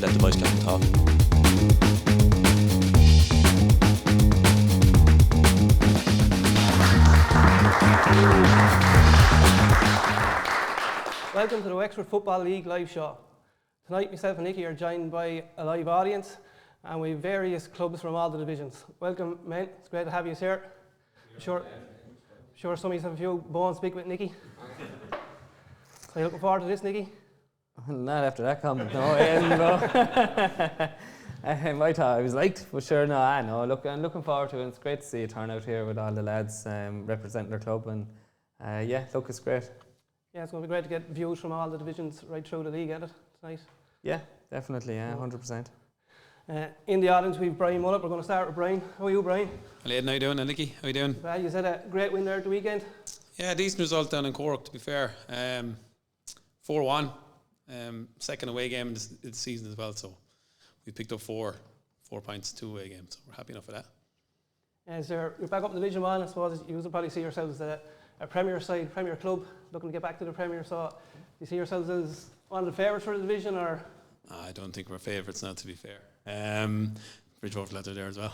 let the boys get to talk. Welcome to the Wexford Football League live show. Tonight myself and Nicky are joined by a live audience and we have various clubs from all the divisions. Welcome men, it's great to have you here. Sure some of you have a few bones to speak with Nicky. So you looking forward to this, Nicky? Not after that comment, no. I thought I was liked, but sure, no. Look, I'm looking forward to it. It's great to see a turnout here with all the lads representing their club, and look, it's great. Yeah, it's going to be great to get views from all the divisions right through the league, isn't it? Tonight. Yeah, definitely, 100%. In the audience, we've Brian Mullett. We're going to start with Brian. How are you, Brian? Well, Aidan, how you doing? And Nicky, how you doing? Well, you said a great win there at the weekend. Yeah, decent result down in Cork, to be fair. 4-1. Second away game in the season as well, so we picked up 4 points, 2 away games, so we're happy enough for that. You're back up in Division 1, I suppose you will probably see yourselves as a Premier side, Premier club, looking to get back to the Premier, so do you see yourselves as one of the favourites for the division, or? I don't think we're favourites now, to be fair. Bridgewater lads are there as well.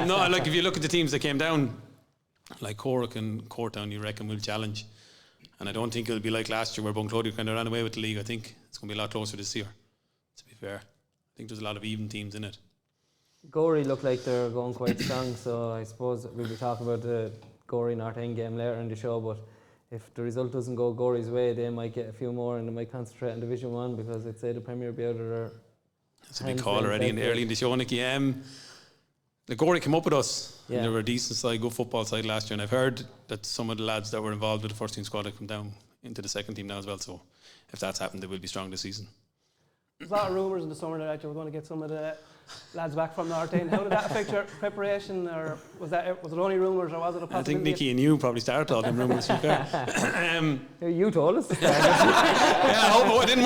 No, like if you look at the teams that came down, like Cork and Courtown, you reckon will challenge. And I don't think it'll be like last year where Bunclody kind of ran away with the league. I think it's going to be a lot closer this year, to be fair. I think there's a lot of even teams in it. Gorey look like they're going quite strong, so I suppose we'll be talking about the Gorey North End game later in the show, but if the result doesn't go Gorey's way, they might get a few more and they might concentrate on Division 1 because I'd say the Premier will be out of their. That's a big call already early in the show, Nicky. The Gorey came up with us. Yeah. And they were a decent side, good football side last year, and I've heard that some of the lads that were involved with the first team squad have come down into the second team now as well, so if that's happened they will be strong this season. There's a lot of rumours in the summer that you were going to get some of the lads back from North End. How did that affect your preparation, or was it only rumours, or was it a possibility? I think Nicky and you probably started all them rumours, to be fair. You told us to start. Yeah, I hope it didn't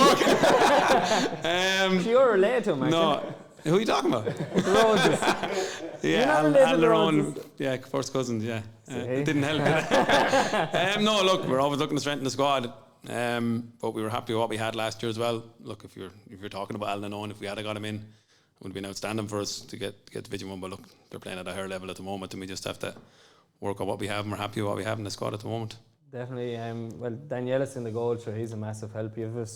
work. You're related to him, actually. No. Who are you talking about? Roses. Yeah, Al Lerone, yeah, first cousins, yeah. It didn't help. No, look, we're always looking to strengthen the squad, but we were happy with what we had last year as well. Look, if you're talking about Al Lerone, if we had got him in, it would have been outstanding for us to get Division 1, but look, they're playing at a higher level at the moment, and we just have to work on what we have, and we're happy with what we have in the squad at the moment. Definitely. Well, Danielis in the goal, sure, he's a massive help. You have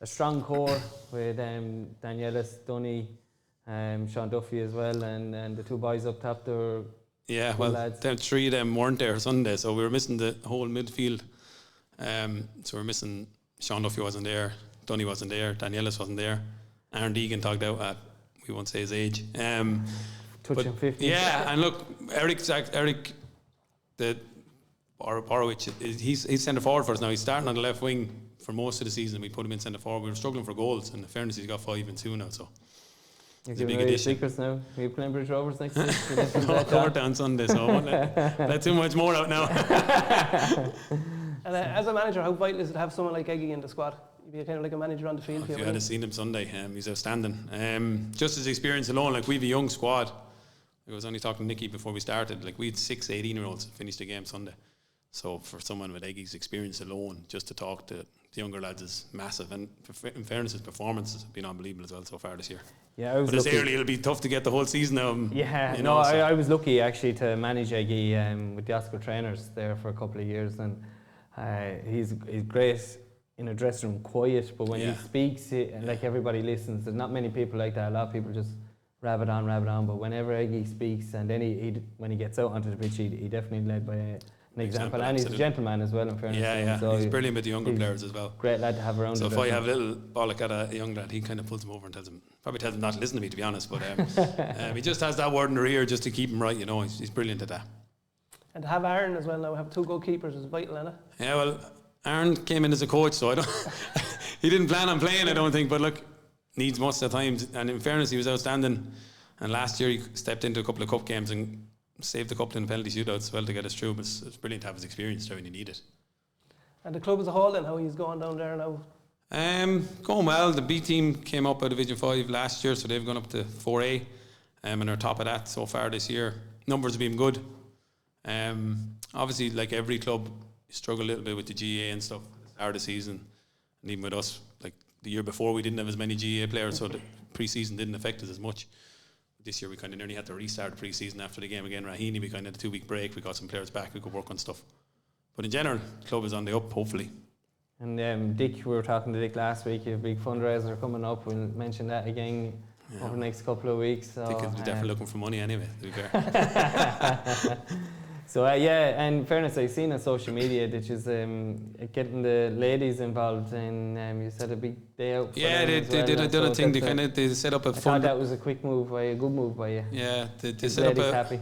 a strong core with Danielis, Dunny, Sean Duffy as well, and the two boys up top there. Yeah, well, them 3 of them weren't there Sunday, so we were missing the whole midfield. So we're missing Sean Duffy wasn't there, Dunny wasn't there, Danielis wasn't there, Aaron Deegan talked out at, we won't say his age. Touching 50. Yeah, and look, Eric, the Borowicz, he's centre forward for us now. He's starting on the left wing for most of the season. We put him in centre forward. We were struggling for goals, and in fairness, he's got 5 and 2 now. So. You're giving away secrets now. Are you playing British Rovers next week? No, covered on Sunday, so I won't let too much more out now. And as a manager, how vital is it to have someone like Eggy in the squad? You'd be kind of like a manager on the field. If you had seen him Sunday, he's outstanding. Just his experience alone, like we've a young squad. I was only talking to Nicky before we started. Like we had 6 18-year-olds finished the game Sunday. So for someone with Eggy's experience alone, just to talk to the younger lads is massive. And in fairness, his performance has been unbelievable as well so far this year. Yeah, I was but lucky. It's early; it'll be tough to get the whole season now. I was lucky actually to manage Eggy with the Oscar trainers there for a couple of years, and he's great in a dressing room, quiet, but when he speaks, like everybody listens. There's not many people like that. A lot of people just rabbit on. But whenever Eggy speaks, and then when he gets out onto the pitch, he definitely led by an example, and he's a gentleman as well, in fairness. Yeah. So he's brilliant with the younger players as well. Great lad to have around. So if I have a little bollock at a young lad, he kind of pulls him over and probably tells him not to listen to me, to be honest. But he just has that word in their ear just to keep him right. He's brilliant at that. And to have Aaron as well now, have 2 goalkeepers is vital, isn't it? Yeah, well, Aaron came in as a coach, so he didn't plan on playing, I don't think. But look, needs most of the time. And in fairness, he was outstanding. And last year he stepped into a couple of cup games and saved a couple in penalty shootouts as well to get us through. But it's brilliant to have his experience there when you need it. And the club as a whole, then, how he's going down there now? Going well. The B team came up at Division 5 last year, so they've gone up to 4A, and are top of that so far this year. Numbers have been good. Obviously, like every club, you struggle a little bit with the GA and stuff at the start of the season, and even with us, like the year before we didn't have as many GA players, so the pre-season didn't affect us as much. This year we kind of nearly had to restart the pre-season after the game again. Raheny, we kind of had a 2-week break. We got some players back. We could work on stuff. But in general, the club is on the up, hopefully. And Dick, we were talking to Dick last week. You have a big fundraiser coming up. We'll mention that again over the next couple of weeks. So, Dick is definitely looking for money anyway, to be fair. So and in fairness, I've seen on social media that you're getting the ladies involved in. You said a big day out. For them They did a thing. They set up a I thought that was a quick move by a good move by you. Yeah, they set ladies up a happy.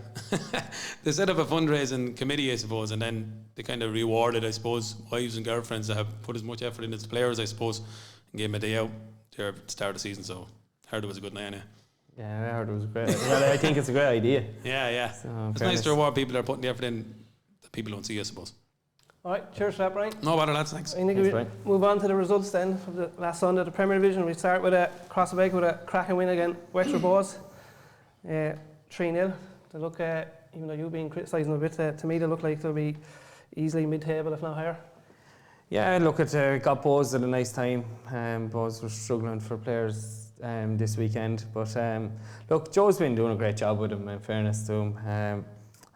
they set up a fundraising committee, I suppose, and then they kind of rewarded, I suppose, wives and girlfriends that have put as much effort in as players, I suppose, and gave them a day out there at the start of the season. So I heard it was a good night. Yeah, I heard it was great. Well, I think it's a great idea. Yeah. So, it's nice to reward people that are putting the effort in that people don't see, I suppose. All right, cheers for that, Brian. No bother, lads, thanks. I think we move on to the results then of the last Sunday, the Premier Division. We start with across the break with a cracking win against Wexford Boys, 3-0. They look, even though you've been criticising them a bit, to me they look like they'll be easily mid-table, if not higher. Yeah, look at got Bows at a nice time. Bows were struggling for players this weekend, but look, Joe's been doing a great job with them, in fairness to him,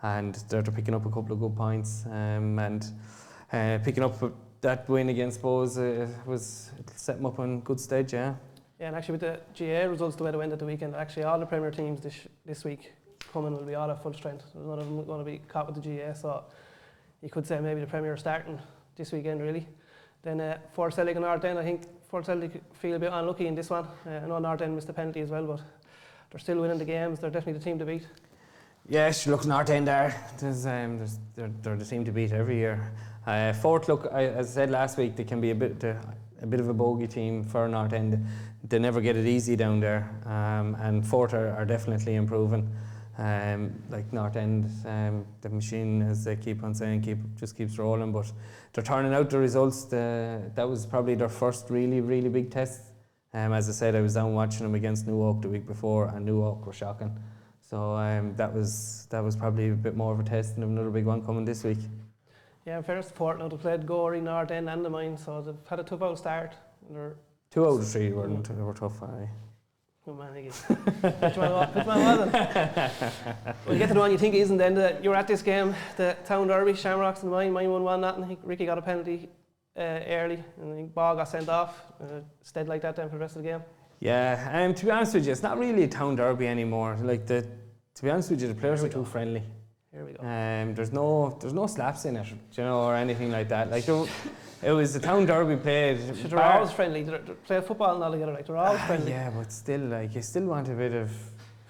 and they're picking up a couple of good points, and picking up that win against Bows was set them up on good stage. Yeah, and actually with the GA results the way they went at the weekend, actually all the Premier teams this week coming will be all at full strength. There's none of them going to be caught with the GA, so you could say maybe the Premier are starting this weekend really. Then for Celtic and North End, I think for Celtic feel a bit unlucky in this one. I know North End missed a penalty as well, but they're still winning the games. They're definitely the team to beat. Yes, look, North End they're the team to beat every year. Fort, look, as I said last week, they can be a bit of a bogey team for North End. They never get it easy down there, and Fort are definitely improving. Like North End, the machine, as they keep on saying, just keeps rolling, but they're turning out the results. That was probably their first really big test. As I said, I was down watching them against New Oak the week before, and New Oak were shocking. So that was probably a bit more of a test, and another big one coming this week. Yeah, in fairness to Fort, now they've played Gorey, North End and the Mine, so they've had a tough out start. 2 out of 3 were tough. Oh man, which one was it? We'll get to the one you think isn't then. You were at this game, the Town Derby, Shamrocks and Mine 1-1 that, and I think Ricky got a penalty early, and I think Ball got sent off. Stayed like that then for the rest of the game. Yeah, to be honest with you, it's not really a Town Derby anymore. To be honest with you, the players are too friendly. Here we go. There's no slaps in it, or anything like that. It was the Town Derby played. They're always friendly. They play football and all together. They're always friendly. Yeah, but still, you still want a little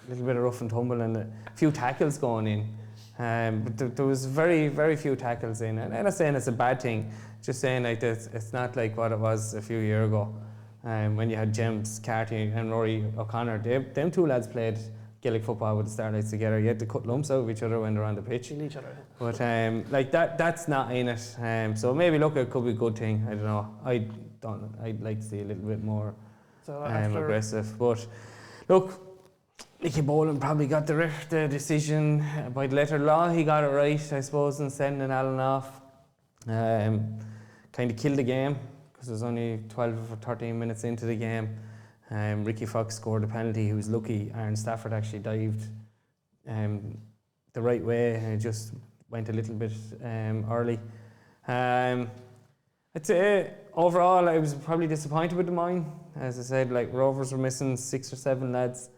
bit of rough and tumble and a few tackles going in. But there was very few tackles in, and I'm not saying it's a bad thing. Just saying it's not like what it was a few years ago, when you had James Carty and Rory O'Connor. Them two lads played Gaelic football with the Starlights together. You had to cut lumps out of each other when they're on the pitch. Each other. But that's not in it. So maybe look, it could be a good thing. I don't know. I'd like to see a little bit more aggressive. But look, Nicky Boland probably got the decision by the letter of law. He got it right, I suppose, in sending Allen off. Kind of killed the game because it was only 12 or 13 minutes into the game. Ricky Fox scored a penalty. He was lucky. Aaron Stafford actually dived the right way and it just went a little bit early. I'd say overall I was probably disappointed with the Mine. As I said, Rovers were missing 6 or 7 lads.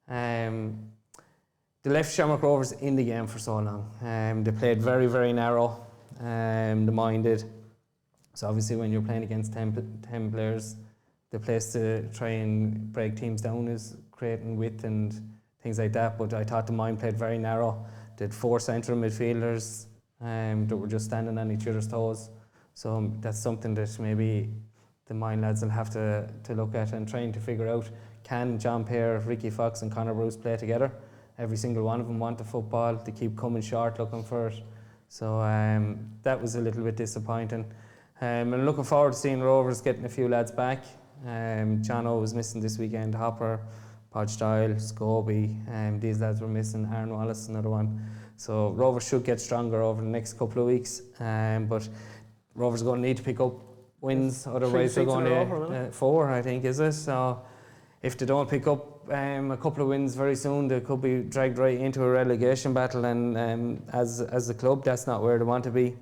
They left Shamrock Rovers in the game for so long. They played very narrow. The Mine did. So obviously when you're playing against 10 players, the place to try and break teams down is creating width and things like that. But I thought the Mine played very narrow. They had 4 central midfielders that were just standing on each other's toes. So that's something that maybe the Mine lads will have to look at and trying to figure out. Can John Pear, Ricky Fox and Conor Bruce play together? Every single one of them want the football. They keep coming short looking for it. So that was a little bit disappointing. I'm looking forward to seeing Rovers getting a few lads back. John O was missing this weekend. Hopper, Podge Doyle, Scobie. These lads were missing. Aaron Wallace, another one. So Rovers should get stronger over the next couple of weeks. But Rovers are going to need to pick up wins, otherwise they're going to 4, I think, is it? So if they don't pick up a couple of wins very soon, they could be dragged right into a relegation battle, and as a club, that's not where they want to be.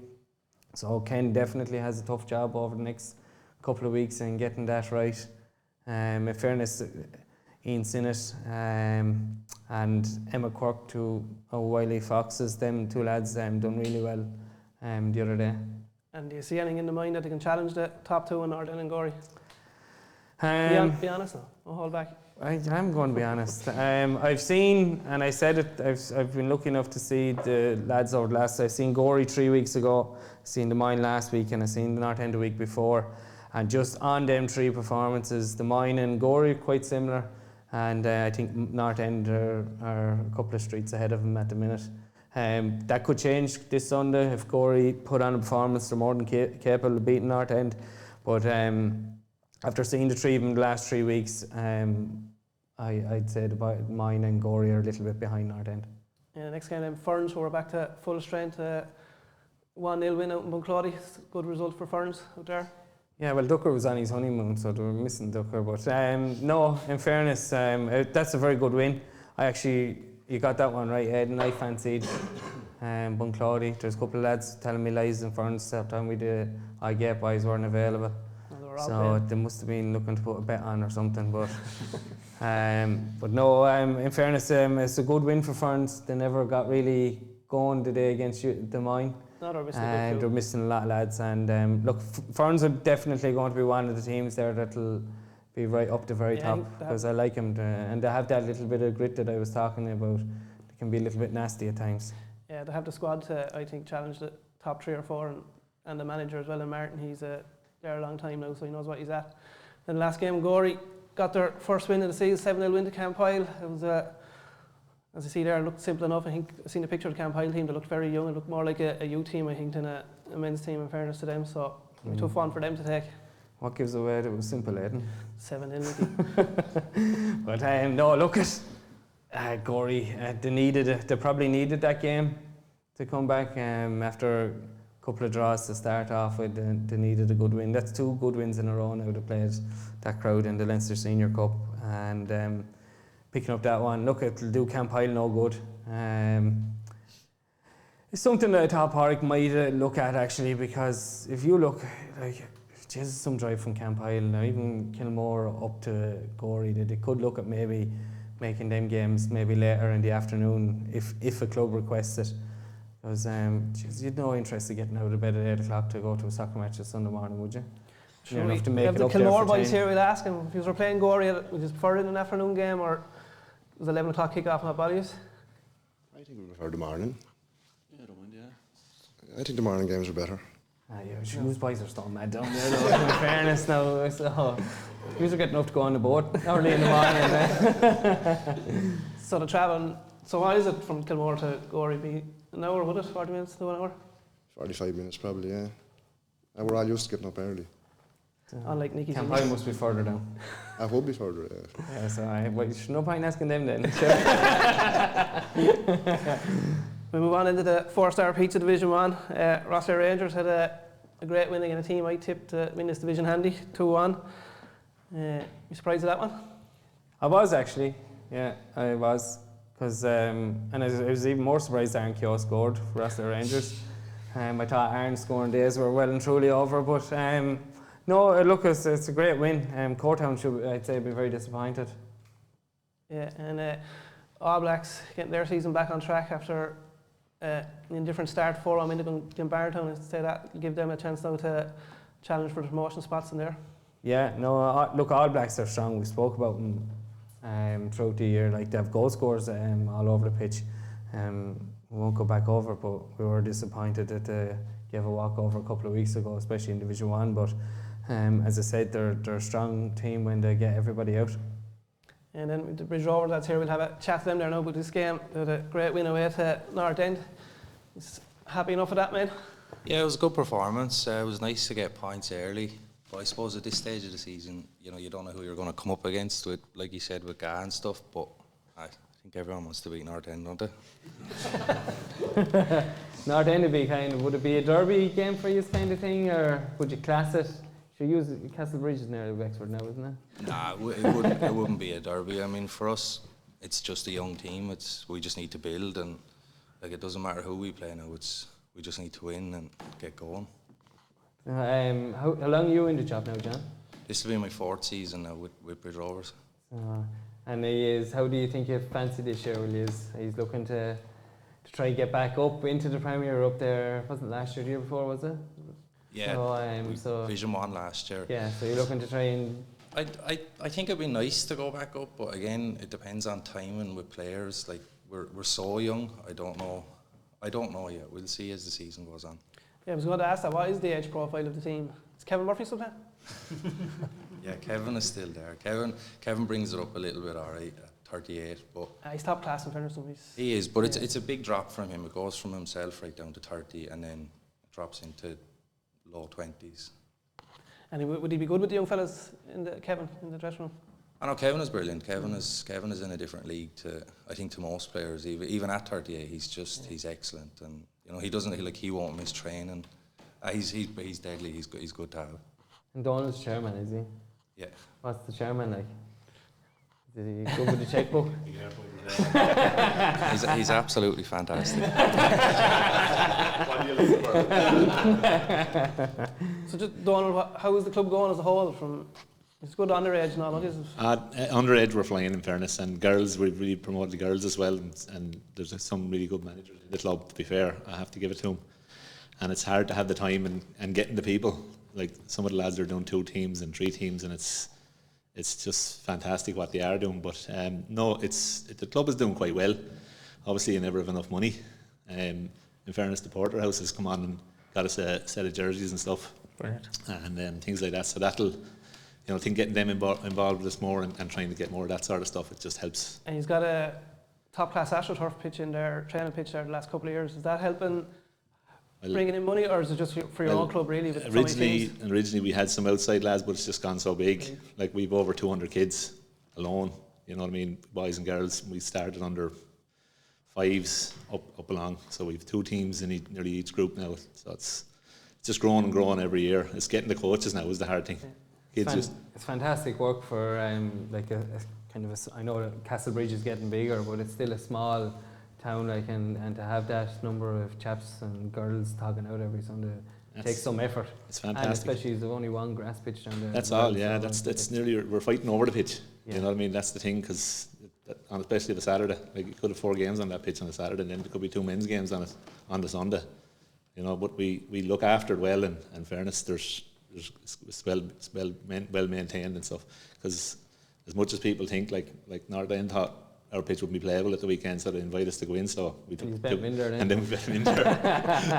So Ken definitely has a tough job over the next couple of weeks in getting that right. In fairness, Ian Sinnott and Emma Quirk, two Wiley Foxes, them two lads done really well the other day. And do you see anything in the mind that they can challenge the top 2 in Arden and Gorey? Be honest now, don't hold back. I'm going to be honest. I've seen, and I said it, I've been lucky enough to see the lads over the last. I've seen Gorey 3 weeks ago, seen the Mine last week, and I've seen the North End the week before. And just on them 3 performances, the Mine and Gorey are quite similar, and I think North End are a couple of streets ahead of them at the minute. That could change this Sunday if Gorey put on a performance. They're more than capable of beating North End, but after seeing the 3 of them the last 3 weeks, I'd say the Mine and Gorey are a little bit behind North End. Yeah, next game then Ferns, who are back to full strength. 1-0 win out in Bunclody. Good result for Ferns out there. Yeah, well, Ducker was on his honeymoon, so they were missing Ducker. But no, in fairness, that's a very good win. You got that one right, Aidan. I fancied Bunclody. There's a couple of lads telling me lies in Ferns that time I get boys weren't available. So they must have been looking to put a bet on or something. But no, in fairness, it's a good win for Ferns. They never got really going today against the Mine. They're missing a lot of lads. And look, Ferns are definitely going to be one of the teams there that'll be right up the very top, because I like them. And they have that little bit of grit that I was talking about. They can be a little bit nasty at times. Yeah, they have the squad to, I think, challenge the top 3 or 4, and the manager as well, and Martin. He's there a long time now, so he knows what he's at. Then the last game, Gorey got their first win of the season, 7-0 win to Campile. It was, as you see there, it looked simple enough. I think I've seen the picture of the Campile team. They looked very young. It looked more like a youth team, I think, than a men's team, in fairness to them. So it was a tough one for them to take. What gives away that it was simple, Aidan? 7-0. But no, look at Gorey. They needed it. They probably needed that game to come back after a couple of draws to start off with. They needed a good win. That's 2 good wins in a row now. They played that crowd in the Leinster Senior Cup, and picking up that one. Look, it'll do Campile no good. It's something that I thought Pádraig might look at, actually, because if you look, like, Jesus, some drive from Campile, now even Kilmore up to Gorey, they could look at maybe making them games maybe later in the afternoon if a club requests it. Because you'd no interest in getting out of bed at 8 o'clock to go to a soccer match on Sunday morning, would you? Sure, you have to make it up. The Kilmore boys here, we'll ask him if you were playing Gorey, would you prefer it in an afternoon game, or was 11 o'clock kick-off on that bodies? I think we prefer the morning. Yeah, I don't mind, yeah. I think the morning games are better. Yeah, shoes boys are still mad down there, though, in fairness now. So you are getting up to go on the boat early in the morning. So the travel, so what is it from Kilmore to Gorey? Be an hour, would it? 40 minutes to 1 hour? 45 minutes probably, yeah. And we're all used to getting up early. Unlike Nicky's. Campile must be further down. I will be further, yeah. Yeah, so there's no point asking them then. We move on into the 4-star pizza Division 1. Rosslare Rangers had a great win against a team I tipped to win this division handy, 2-1. You surprised at that one? I was, actually. Yeah, I was. Because and I was even more surprised Aaron Keogh scored for Rosslare Rangers. I thought Aaron's scoring days were well and truly over, but no, look, it's a great win. Courtown should, I'd say, be very disappointed. Yeah, and All Blacks getting their season back on track after an indifferent start, 4-1 win to Glenbarrowtown. I'd say that give them a chance now to challenge for the promotion spots in there. Yeah, no, look, All Blacks are strong. We spoke about them throughout the year. Like, they have goal scorers all over the pitch. We won't go back over, but we were disappointed that they gave a walkover a couple of weeks ago, especially in Division 1. But as I said, they're a strong team when they get everybody out. And then with the Bridge Rovers that's here, we'll have a chat to them there now about this game. They had a great win away to North End. Happy enough with that, man? Yeah, it was a good performance. It was nice to get points early. But I suppose at this stage of the season, you know, you don't know who you're going to come up against with, like you said, with GA and stuff. But I think everyone wants to beat North End, don't they? North End would be would it be a derby game for you kind of thing, or would you class it Should use Castlebridge is near Wexford now, isn't it? Nah, it wouldn't be a derby. I mean, for us, it's just a young team. We just need to build, and like it doesn't matter who we play now. We just need to win and get going. How long are you in the job now, John? This will be my 4th season now with Bridge Rovers. And how do you think you fancy this year? He's looking to try to get back up into the Premier up there. Wasn't it last year, the year before, was it? Yeah, Division 1 last year. Yeah, so you're looking to try and... I think it'd be nice to go back up, but again, it depends on timing with players. Like, we're so young, I don't know yet. We'll see as the season goes on. Yeah, I was going to ask that. What is the age profile of the team? Is Kevin Murphy still there? Yeah, Kevin is still there. Kevin brings it up a little bit, all right, at 38, but... He's top class in fairness. He is, but it's a big drop from him. It goes from himself right down to 30 and then drops into low 20s. And would he be good with the young fellas Kevin in the dressing room? I know Kevin is brilliant. Kevin is in a different league to most players. Even at 38, he's excellent, and he won't miss training. He's deadly. He's good to have. And Donald's chairman, is he? Yeah. What's the chairman like? Is he good with the checkbook? He's absolutely fantastic. What are you looking for? So just Donald, how is the club going as a whole? It's good underage and all, isn't it? Underage we're flying, in fairness, and girls, we've really promoted the girls as well, and there's some really good managers in the club, to be fair. I have to give it to them. And it's hard to have the time and getting the people. Like, some of the lads are doing 2 teams and 3 teams, and it's just fantastic what they are doing. But no, the club is doing quite well. Obviously, you never have enough money. In fairness, the Porterhouse has come on and got us a set of jerseys and stuff, and things like that. So that'll, I think getting them involved with us more and trying to get more of that sort of stuff, it just helps. And he's got a top class AstroTurf pitch in there, training pitch there the last couple of years. Is that helping? Bringing in money, or is it just for your own club really? With originally we had some outside lads, but it's just gone so big. Like, we've over 200 kids alone. You know what I mean, boys and girls. We started under 5s up along, so we've 2 teams in nearly each group now. So it's just growing and growing every year. It's getting the coaches now is the hard thing. It's fantastic work for I know Castlebridge is getting bigger, but it's still a small town, and to have that number of chaps and girls talking out every Sunday takes some effort. It's fantastic. And especially there's only one grass pitch down there. That's all, yeah. That's nearly, we're fighting over the pitch. Yeah. You know what I mean? That's the thing, because especially the Saturday, like, you could have 4 games on that pitch on a Saturday, and then there could be 2 men's games on it on the Sunday. But we look after it well, and in fairness, it's well maintained and stuff. Because as much as people think, like North End thought our pitch would be playable at the weekend, so they invite us to go in. So we took, and then we bet them in there.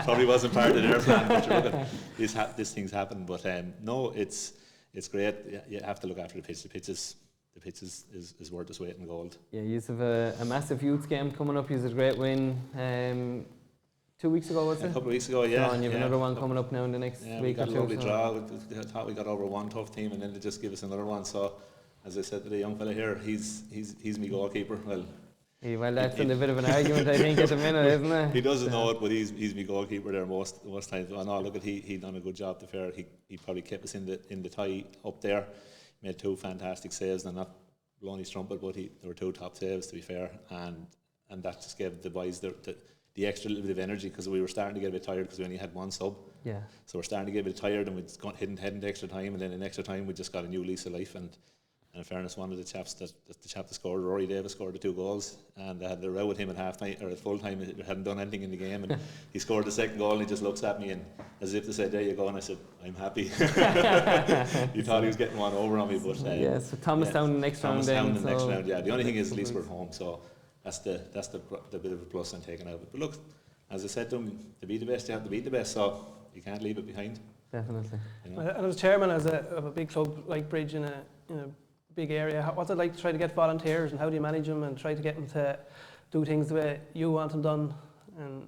Probably wasn't part of their plan, but these things happen. But no, it's great. You have to look after the pitch. The pitch is worth its weight in gold. Yeah, you have a massive youth game coming up. You had a great win 2 weeks ago, was it? A couple of weeks ago, yeah. And you have another one coming up now in the next week or 2. We got a lovely draw. We thought we got over one tough team, and then they just give us another one. So, as I said to the young fella here, he's my goalkeeper. Well, that's in a bit of an argument, I think, at the minute, isn't it? He doesn't know it, but he's my goalkeeper there most times. I know. Look, he done a good job. To fair, he probably kept us in the tie up there. Made 2 fantastic saves, and not blowing his trumpet, but there were 2 top saves, to be fair, and that just gave the boys the extra little bit of energy, because we were starting to get a bit tired because we only had 1 sub. Yeah. So we're starting to get a bit tired, and we'd heading into extra time, and then in extra time we just got a new lease of life. And in fairness, one of the chaps the chap that scored, Rory Davis, scored the 2 goals, and they had a row with him at half time or at full time. He hadn't done anything in the game, and he scored the 2nd goal, and he just looks at me and as if to say, "There you go." And I said, "I'm happy." He thought he was getting one over on me, but so Thomastown the next round. Next round, yeah. The only thing is, at least we're home, so that's the bit of a plus I'm taking out. But look, as I said to him, to be the best, you have to beat the best, so you can't leave it behind. Definitely. And as chairman of a big club like Bridge in a big area, what's it like to try to get volunteers, and how do you manage them and try to get them to do things the way you want them done? And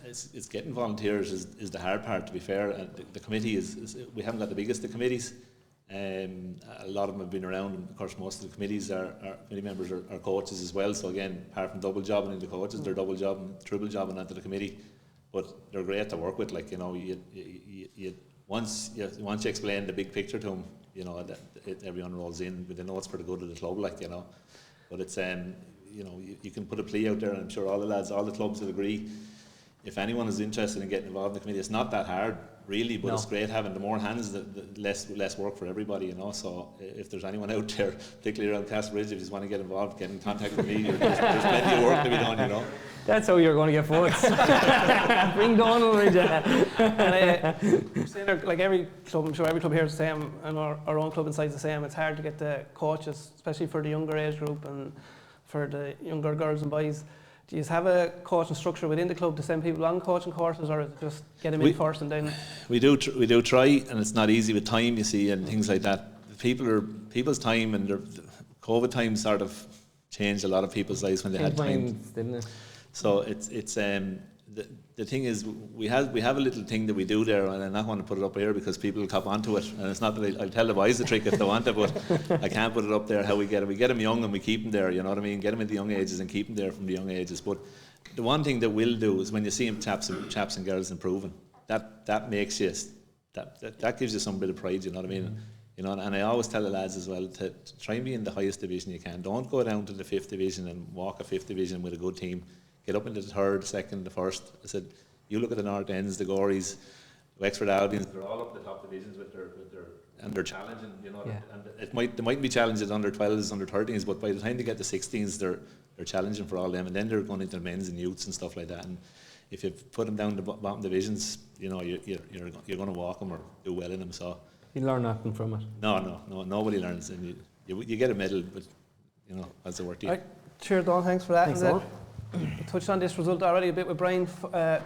it's getting volunteers is the hard part, to be fair. And the committee is we haven't got the biggest of committees. A lot of them have been around, and of course most of the committee members are coaches as well. So again, apart from double jobbing into the coaches, they're double jobbing, triple jobbing onto the committee. But they're great to work with. Like, once you explain the big picture to them, you know, everyone rolls in. But they know it's for the good of the club, like, you know. But it's you know, you can put a plea out there, and I'm sure all the clubs will agree. If anyone is interested in getting involved in the committee, it's not that hard, really, but it's great having the more hands, the less work for everybody, you know. So if there's anyone out there, particularly around Castleridge, if you just want to get involved, get in contact with me. There's plenty of work to be done, you know. That's how you're going to get votes. Bring Donald with you. And like every club, I'm sure every club here is the same, and our own club inside's the same. It's hard to get the coaches, especially for the younger age group and for the younger girls and boys. Do you have a coaching structure within the club to send people on coaching courses, or is it just get them in first and then? We do try, and it's not easy with time, you see, and things like that. People's time and their COVID time sort of changed a lot of people's lives when they had time. Didn't it? So it's the thing is, we have a little thing that we do there, and I'm not going to put it up here because people will cop onto it, and it's not that I'll tell the boys the trick if they want it, but I can't put it up there how we get them. We get them young and we keep them there, you know what I mean? Get them at the young ages and keep them there from the young ages. But the one thing that we'll do is when you see them chaps and girls improving, that makes you, that gives you some bit of pride, you know what I mean? You know, and I always tell the lads as well to try and be in the highest division you can. Don't go down to the 5th division and walk a 5th division with a good team. Get up into the 3rd, 2nd, the 1st. I said, you look at the North Ends, the Gories, Wexford Albions, they're all up the top divisions with their and they're challenging, you know. Yeah. And they might be challenging under 12s, under 13s, but by the time they get to 16s, they're challenging for all them, and then they're going into men's and youths and stuff like that. And if you put them down to bottom divisions, you know, you're going to walk them or do well in them. So you learn nothing from it. No, nobody learns, and you get a medal, but you know, that's the work. Right. Cheers, Don. Thanks for that. Thanks, Don. We touched on this result already a bit with Brian.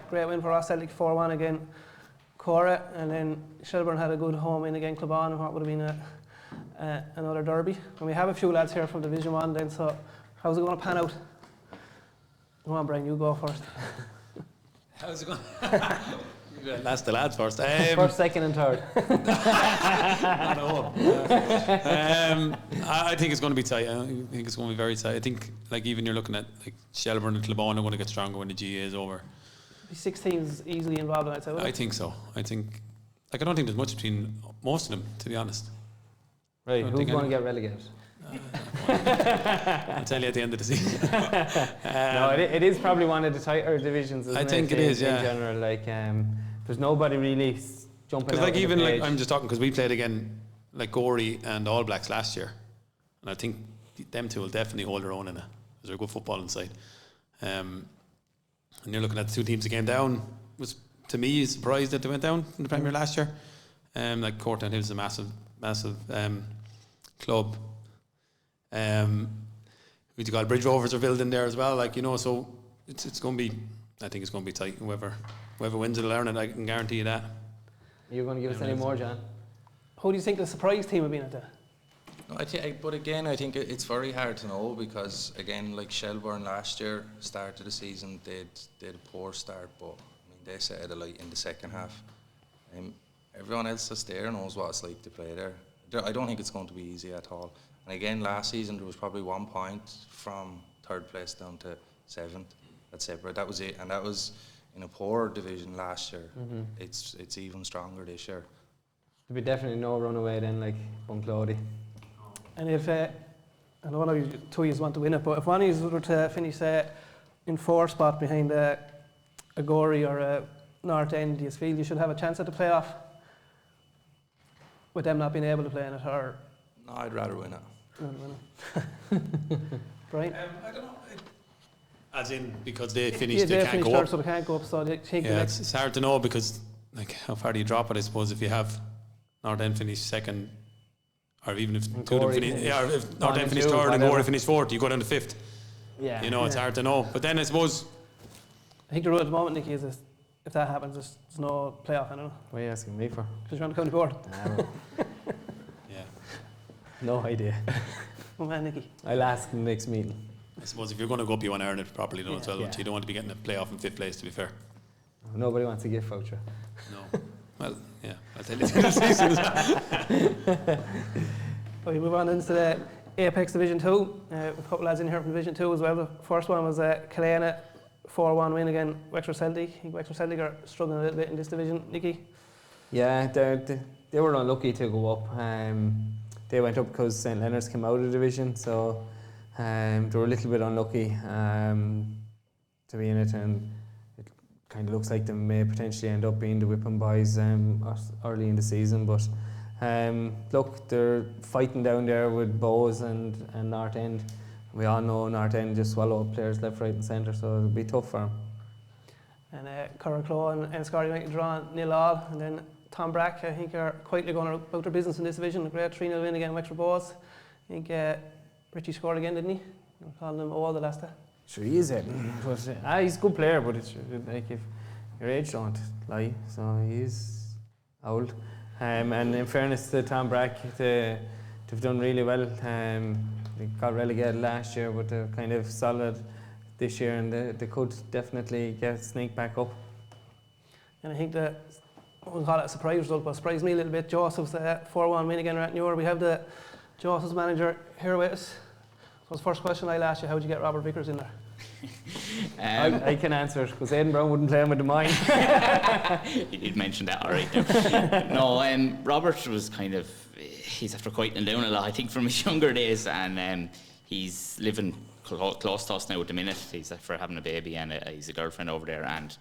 Great win for us, Celtic 4-1 again. Cora, and then Shelburne had a good home win again, Clubon, and what would have been another derby. And we have a few lads here from Division 1 then, so how's it going to pan out? Come on, Brian, you go first. How's it going? That's the lads first. First, second, and third. I think it's going to be tight. I think it's going to be very tight. I think, like, even you're looking at like Shelburne and Kilmore are going to get stronger when the GA is over. 6 teams easily involved, I'd say. I think so. I don't think there's much between most of them, to be honest. Right, who's going to get relegated? I'll tell you at the end of the season. No, it is probably one of the tighter divisions, isn't it? I think it is, yeah. In general, like, there's nobody really jumping out. Because, like, even like I'm page. just talking because we played again, like Gorey and All Blacks last year, and I think them two will definitely hold their own in it. Because they're a good footballing side. And you're looking at the 2 teams that came down. Was, to me, surprised that they went down in the Premier last year. Like Cortown Hills is a massive club. We've got Bridge Rovers are building there as well, like, you know, so it's going to be, I think it's going to be tight. Whoever wins will learn it, I can guarantee you that. You're going to give us any more, John? Who do you think the surprise team have been at that? No, but again, I think it's very hard to know because, again, like Shelburne last year, start of the season, they had a poor start, but I mean, they set a light in the second half. Everyone else that's there knows what it's like to play there. I don't think it's going to be easy at all. And again, last season there was probably 1 point from 3rd place down to 7th. That's separate. That was it, and that was in a poor division last year. Mm-hmm. It's even stronger this year. There'll be definitely no runaway then, like Bunclody. And if I don't know if 2 of you want to win it, but if one of you were to finish in 4th spot behind a Gorey or a North End, do you feel you should have a chance at the playoff with them not being able to play in it, or? No, I'd rather win it. Right? I don't know. As in, because they finished, they can't go third, up. so they can't go up. So they take the next. It's hard to know because, like, how far do you drop it? I suppose if you have North End finish 2nd, or even if 2 of them finish, or if North End finish 3rd and Gorey finish 4th, you go down to 5th. Yeah. You know, it's hard to know. But then I suppose, I think the rule at the moment, Nicky, is if that happens, there's no playoff. I don't know. What are you asking me for? Because you're on the county board. yeah. No idea. Oh man, Nicky. I'll ask in the next meeting. I suppose if you're going to go up, you want to earn it properly, though, as well. Yeah. You don't want to be getting a playoff in 5th place, to be fair. Nobody wants a gift voucher. No. Well, yeah, I'll tell you the season. We move on into the Apex Division 2. A couple lads in here from Division 2 as well. The first one was Killarney 4-1 win again, Wexford Celtic. I think Wexford Celtic are struggling a little bit in this division. Nicky? Yeah, they were unlucky to go up. They went up because St Leonard's came out of the division, so they were a little bit unlucky to be in it, and it kind of looks like they may potentially end up being the whipping boys early in the season. But look, they're fighting down there with Bows and North End. We all know North End just swallow up players left, right and centre, so it'll be tough for them. And Curraclough and Enniscorthy United draw 0-0, and then Tom Brack, I think, are quietly going about their business in this division. A great 3-0 win against Wexford Bows. I think Richie scored again, didn't he? We're calling him all the last day. Sure, he is it. But he's a good player, but it's like if your age don't lie, so he's old. And in fairness to Tom Brack, they've done really well. They got relegated last year, but they're kind of solid this year, and they could definitely sneak back up. And I think that, we'll call it a surprise result, but surprised me a little bit. Joseph's 4-1 win again at Newar. We have the Joseph's manager here with us. So his first question I'll ask you, how did you get Robert Vickers in there? I can answer it, because Aidan Brown wouldn't play him with the mine. He did mention that alright there. No, Robert was kind of, he's after quieting down a lot, I think, from his younger days, and he's living close to us now at the minute. He's after having a baby, and he's a girlfriend over there, and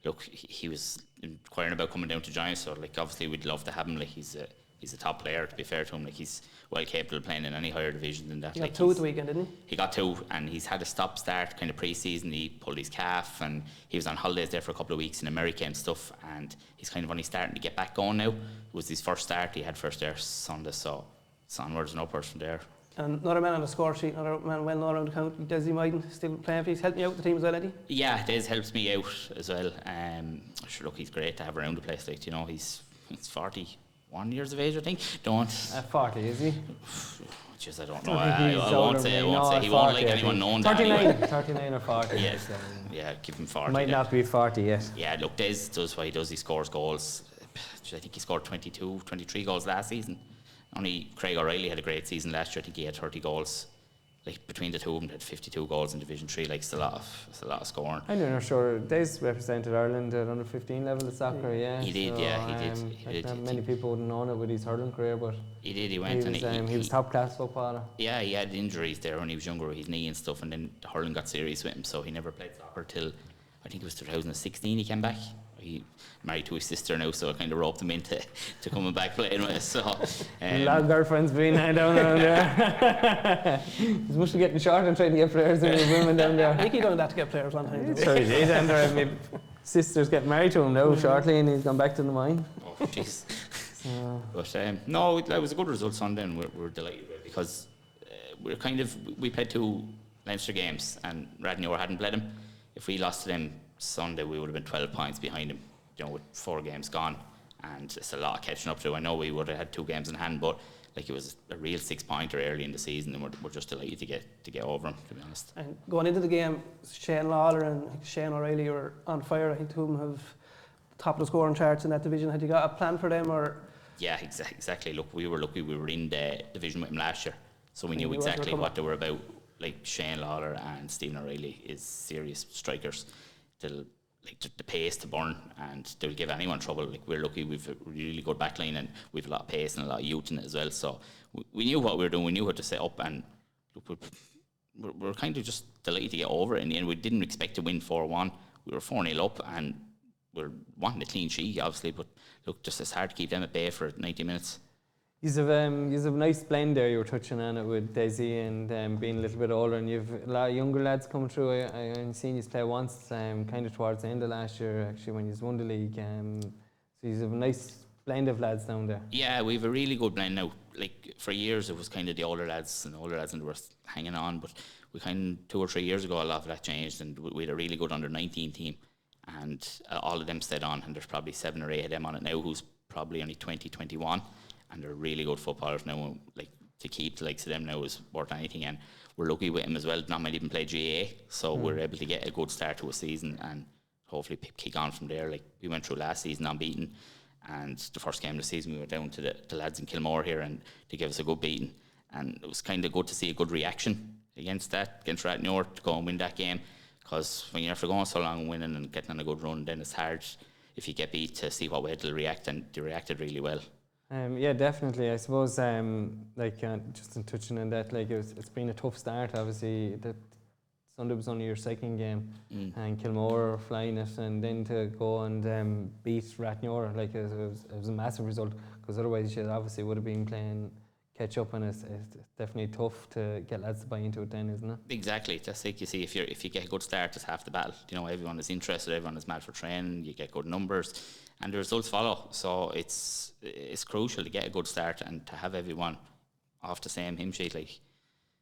look, he was inquiring about coming down to join us, so like obviously we'd love to have him. Like he's a top player, to be fair to him. Like he's well capable of playing in any higher division than that. He got got 2 at the weekend, didn't he? He got 2, and he's had a stop-start kind of pre-season. He pulled his calf, and he was on holidays there for a couple of weeks in America and stuff, and he's kind of only starting to get back going now. It was his first start he had first there Sunday, so it's onwards and upwards from there. And another man on the score sheet, another man well known around the county, Desi Maiden, still playing for you. He's helping you out with the team as well, isn't he? Yeah, Des helps me out as well. Sure, look, he's great to have around the place. Like, you know, he's 41 years of age, I think. 40, is he? Just I don't know. I won't say. He won't like anyone knowing that. 39 or 40. Yes, yeah, give him 40. Might not be 40 yet. Yeah, look, Des does what he does. He scores goals. I think he scored 23 goals last season. Only Craig O'Reilly had a great season last year. I think he had 30 goals. Like between the two of them, they had 52 goals in Division 3. Like it's a lot of scoring. I'm not sure. Des represented Ireland at under 15 level of soccer. Yeah, he did. He did. Many people wouldn't know it with his hurling career, but he did. He went and he was top class footballer. Yeah, he had injuries there when he was younger with his knee and stuff, and then the hurling got serious with him, so he never played soccer till I think it was 2016. He came back. He married to his sister now, so I kind of roped him into coming back playing with us. So, a lot of girlfriends being down there. He's mostly getting short and trying to get players and women down there. I think he done that to get players one time. Sure he did, and my sister's getting married to him now shortly, and he's gone back to the mine. Oh, jeez. But no, that was a good result Sunday, and we're delighted with it because we played 2 Leinster games, and Radnor hadn't played them. If we lost to them Sunday, we would have been 12 points behind him, you know, with 4 games gone, and it's a lot of catching up to. I know we would have had 2 games in hand, but like it was a real 6-pointer early in the season, and we're just delighted to get over him, to be honest. And going into the game, Shane Lawler and Shane O'Reilly were on fire. I think 2 of them have top of the scoring charts in that division. Had you got a plan for them, or? Yeah, exactly. Look, we were lucky we were in the division with them last year, so we knew exactly what they were about. Like Shane Lawler and Stephen O'Reilly is serious strikers. They'll the pace to burn, and they'll give anyone trouble. Like we're lucky, we've a really good backline, and we've a lot of pace and a lot of youth in it as well. So we knew what we were doing. We knew how to set up, and look, we're kind of just delighted to get over it in the end. We didn't expect to win 4-1. We were 4-0 up, and we're wanting a clean sheet, obviously. But look, just it's hard to keep them at bay for 90 minutes. You have a nice blend there. You were touching on it with Desi and being a little bit older, and you've a lot of younger lads coming through. I've seen you play once, kind of towards the end of last year, actually, when you won the league. So you have a nice blend of lads down there. Yeah, we have a really good blend now. Like for years, it was kind of the older lads, and they were hanging on. But we kind of 2 or 3 years ago, a lot of that changed, and we had a really good under-19 team, and all of them stayed on. And there's probably 7 or 8 of them on it now, who's probably only 20, 21. And they're really good footballers now. Like to keep the likes of them now is worth anything, and we're lucky with them as well. Not many of them play GAA, so we're able to get a good start to a season and hopefully kick on from there. Like we went through last season unbeaten, and the first game of the season we went down to the lads in Kilmore here, and they gave us a good beating, and it was kind of good to see a good reaction against Radnor to go and win that game, because when you're after going so long and winning and getting on a good run, then it's hard. if you get beat, to see what way they'll react, and they reacted really well. Yeah, definitely. I suppose, just in touching on that, like it's been a tough start. Obviously, that Sunday was only your second game, and Kilmore flying it, and then to go and beat Rathnure, like it was a massive result, because otherwise you obviously would have been playing catch up, and it's definitely tough to get lads to buy into it then, isn't it? Exactly. That's like, you see, if you get a good start, it's half the battle. You know, everyone is interested, everyone is mad for training, you get good numbers, and the results follow. So it's crucial to get a good start and to have everyone off the same hymn sheet, like.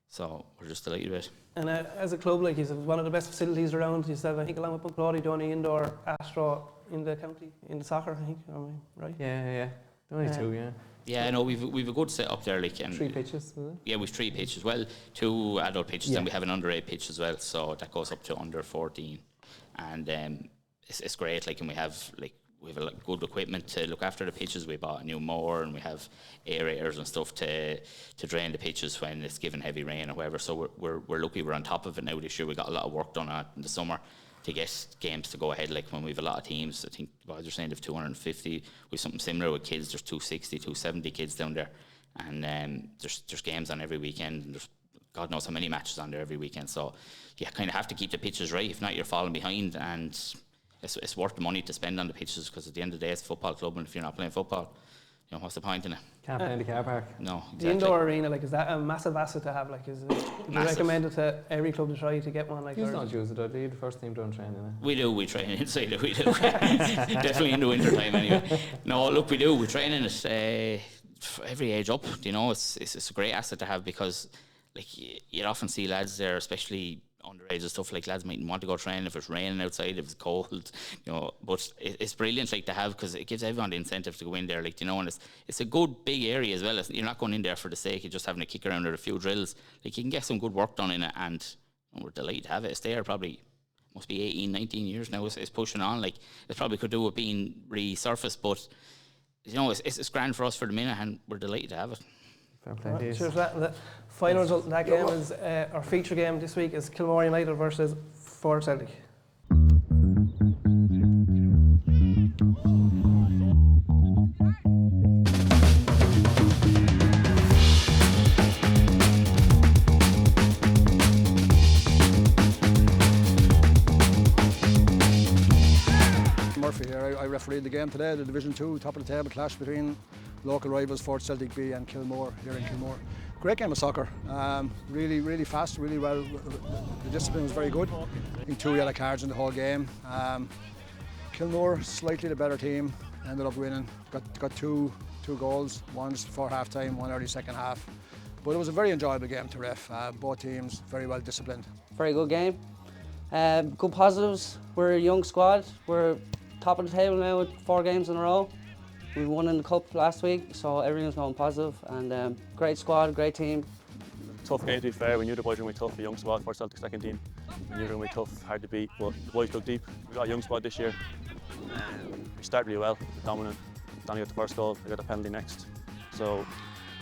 So we're just delighted with it. And as a club, like, it's one of the best facilities around. You said, I think, along with Bunclody, the only indoor Astro in the county, in the soccer, I think, right? Yeah. The only two, yeah. Yeah, no, we've a good setup there, like, and 3 pitches, was it? Yeah, we've 3 pitches. Well, 2 adult pitches, and we have an under-8 pitch as well, so that goes up to under 14. And it's great, like, and we have a lot of good equipment to look after the pitches. We bought a new mower, and we have aerators and stuff to drain the pitches when it's given heavy rain or whatever. So we're lucky we're on top of it now this year. We got a lot of work done on it in the summer to get games to go ahead. Like, when we have a lot of teams, I think the boys are saying they've 250. We've something similar with kids. There's 260, 270 kids down there, and there's games on every weekend, and there's God knows how many matches on there every weekend. So you kind of have to keep the pitches right. If not, you're falling behind, and it's worth the money to spend on the pitches, because at the end of the day, it's a football club, and if you're not playing football, you know, what's the point in it? Can't play in the car park. No, exactly. The indoor arena, like, is that a massive asset to have? Like, is it, would you recommend it to every club to try to get one? Like, you don't use it, though. You're the first team doing training. We do. We train inside it. We do. Definitely in the winter time, anyway. No, look, we do. We train in it for every age up. You know, it's a great asset to have, because, like, you'd often see lads there, especially underage and stuff, like, lads mightn't want to go train if it's raining outside, if it's cold, you know, but it's brilliant, like, to have, because it gives everyone the incentive to go in there, like, you know, and it's a good big area as well. You're not going in there for the sake of just having a kick around or a few drills. Like, you can get some good work done in it, and we're delighted to have it. It's there probably, must be 18, 19 years now. It's pushing on. Like, it probably could do with being resurfaced, but, you know, it's grand for us for the minute, and we're delighted to have it. Cheers. The final result of that game is our feature game this week is Kilmore United versus Ford Celtic. Murphy here. I refereed the game today, the Division 2 top of the table clash between local rivals Ford Celtic B and Kilmore here in Kilmore. Great game of soccer, really fast, really well. The discipline was very good. I think 2 yellow cards in the whole game. Kilmore, slightly the better team, ended up winning. Got two goals, one just before half time, one early second half. But it was a very enjoyable game to ref. Both teams very well disciplined. Very good game. Good positives. We're a young squad. We're top of the table now with 4 games in a row. We won in the cup last week, so everything's going positive. And great squad, great team. Tough game, to be fair. We knew the boys were going to be tough. A young squad for Celtic second team. We knew they were going to be tough, hard to beat. But the boys dug deep. We got a young squad this year. We started really well, dominant. Danny got the first goal. We got the penalty next. So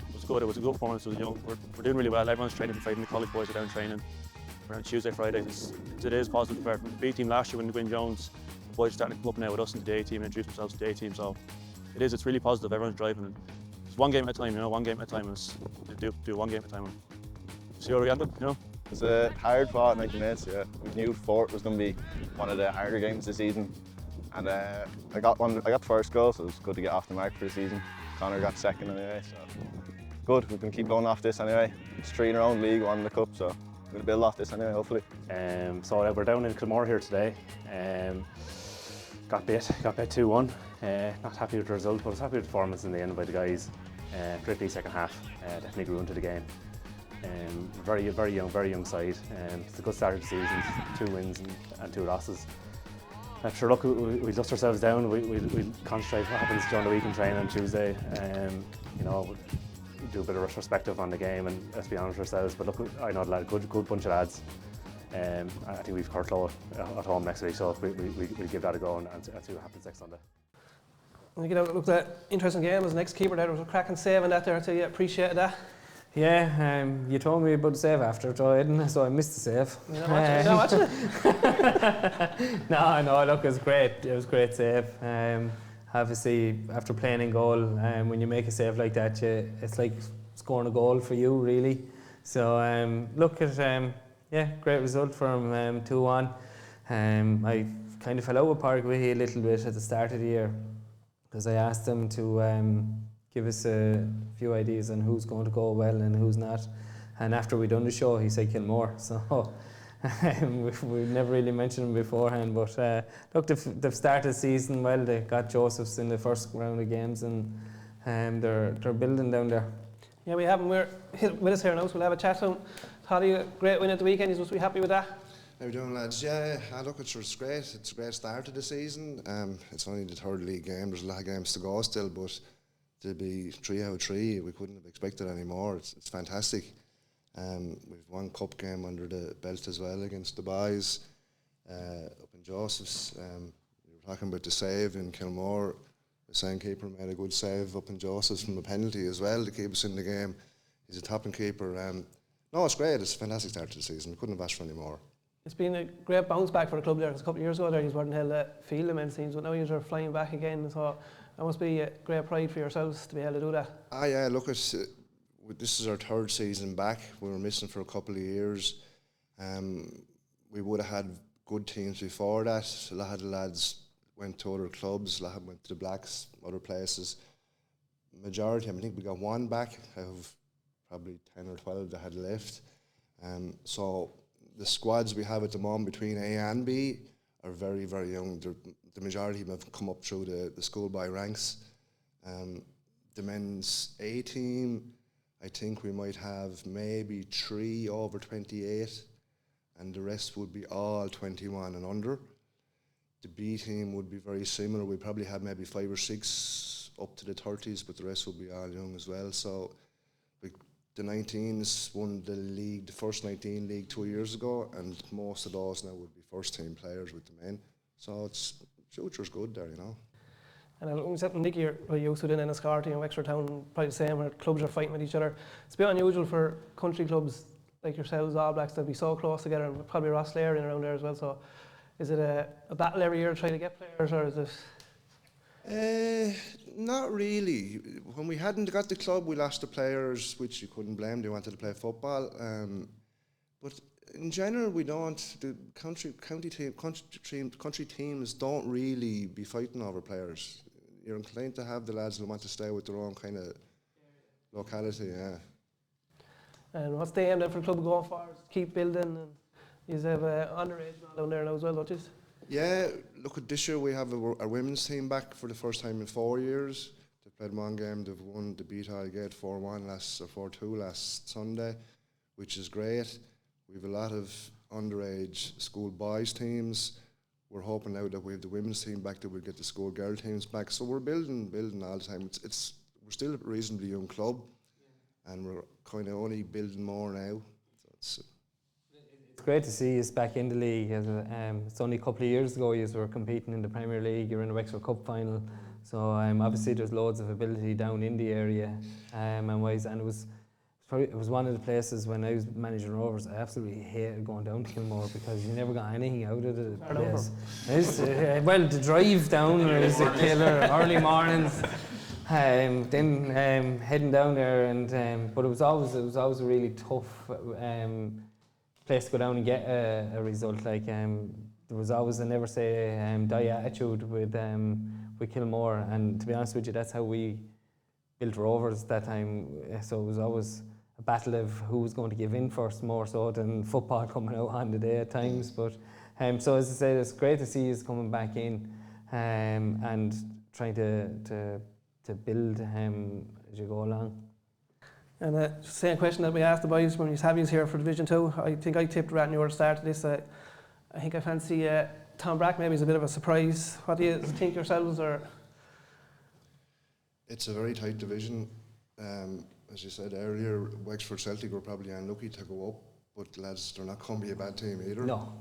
it was good. It was a good performance. It was young. We're doing really well. Everyone's training for fighting. The college boys are down training. We're on Tuesday, Fridays. It is positive. From the B team last year when we win Jones, the boys are starting to come up now with us in the day team and introduce themselves to the day team. So it's really positive. Everyone's driving. It's one game at a time, you know, one game at a time. Do one game at a time. See where we ended, you know. It was a hard fought 90 minutes, yeah. We knew Fort was going to be one of the harder games this season. And I got the first goal, so it was good to get off the mark for the season. Connor got second anyway, so good. We can keep going off this anyway. It's 3 in our own league, 1 in the cup, so we're going to build off this anyway, hopefully. So we're down in Kilmore here today. Got bit 2-1. Not happy with the result, but I was happy with the performance in the end by the guys. Particularly second half, definitely grew into the game. Very young side. It's a good start of the season, 2 wins and 2 losses. Sure, look, we dust ourselves down. We concentrate what happens during the week in training on Tuesday. You know, we do a bit of retrospective on the game, and let's be honest with ourselves. But look, I know a lad, good bunch of lads. I think we've Kirklow at home next week, so we'll give that a go and see what happens next Sunday. Look, that interesting game. As an ex-keeper there, was a cracking save in that there, so yeah, appreciated that. Yeah, you told me about the save after it, Aidan, so I missed the save. You're not watching it? No, look, it was great. It was a great save. Obviously, after playing in goal, when you make a save like that, it's like scoring a goal for you, really. So, look at, great result from 2-1. I kind of fell out with Paraguay a little bit at the start of the year because I asked them to give us a few ideas on who's going to go well and who's not. And after we done the show, he said Kilmore. So we never really mentioned him beforehand. But look, they've started the season well. They got Josephs in the first round of games, and they're building down there. Yeah, we have him. We're with us here now, so we'll have a chat to him. Toddy, great win at the weekend. He's supposed to be happy with that. How you doing, lads? Yeah, look, it's great. It's a great start to the season. It's only the third league game. There's a lot of games to go still, but to be 3 out of 3, we couldn't have expected any more. It's fantastic. We've one cup game under the belt as well against the boys up in Joseph's. We were talking about the save in Kilmore. The same keeper made a good save up in Joseph's from a penalty as well to keep us in the game. He's a topping keeper. No, it's great. It's a fantastic start to the season. We couldn't have asked for any more. It's been a great bounce back for the club there. Because a couple of years ago there, you weren't held a field immense teams, but now you're flying back again. So that must be a great pride for yourselves to be able to do that. Yeah, look, this is our third season back. We were missing for a couple of years. We would have had good teams before that. A lot of the lads went to other clubs, a lot went to the Blacks, other places. Majority, I think we got one back out of probably 10 or 12 that had left. So the squads we have at the moment between A and B are very, very young. The majority of them have come up through the schoolboy ranks. The men's A team, I think we might have maybe 3 over 28, and the rest would be all 21 and under. The B team would be very similar. We probably have maybe 5 or 6 up to the 30s, but the rest would be all young as well. So the 19s won the league, the first 19 league 2 years ago, and most of those now would be first team players with the men. So future's good there, you know. And myself and Nicky are used to it in Enniscorthy and Wexford Town, probably the same, where clubs are fighting with each other. It's a bit unusual for country clubs like yourselves, All Blacks, to be so close together, and probably Rosslare in around there as well. So is it a battle every year to try to get players, or is it? Not really. When we hadn't got the club, we lost the players, which you couldn't blame. They wanted to play football. But in general, we don't. The country teams don't really be fighting over players. You're inclined to have the lads who want to stay with their own kind of locality. Yeah. And what's the aim then for the club going forward? Keep building, and you have underage down there now as well, don't you? Yeah, look, at this year we have our women's team back for the first time in 4 years. They played one game, they've won, they beat Highgate 4-1 or 4-2 last Sunday, which is great. We have a lot of underage school boys teams. We're hoping now that we have the women's team back, that we'll get the school girl teams back. So we're building all the time. We're still a reasonably young club, and we're kind of only building more now. So it's great to see us back in the league. It's only a couple of years ago you were competing in the Premier League. You're in the Wexford Cup final. So obviously there's loads of ability down in the area, and it was one of the places when I was managing Rovers, I absolutely hated going down to Kilmore because you never got anything out of the place. Well, the drive down was a killer, early mornings. Then heading down there, but it was always a really tough place to go down and get a result. Like there was always a never say die attitude with Kilmore, and to be honest with you, that's how we built Rovers that time. So it was always a battle of who was going to give in first, more so than football coming out on the day at times. But so as I said, it's great to see us coming back in and trying to build as you go along. And same question that we asked the boys when we have you here for Division 2. I think I tipped Rat New at the start of this. I think I fancy Tom Brack maybe is a bit of a surprise. What do you think yourselves? Or it's a very tight division. As you said earlier, Wexford Celtic were probably unlucky to go up, but lads, they're not going to be a bad team either. No.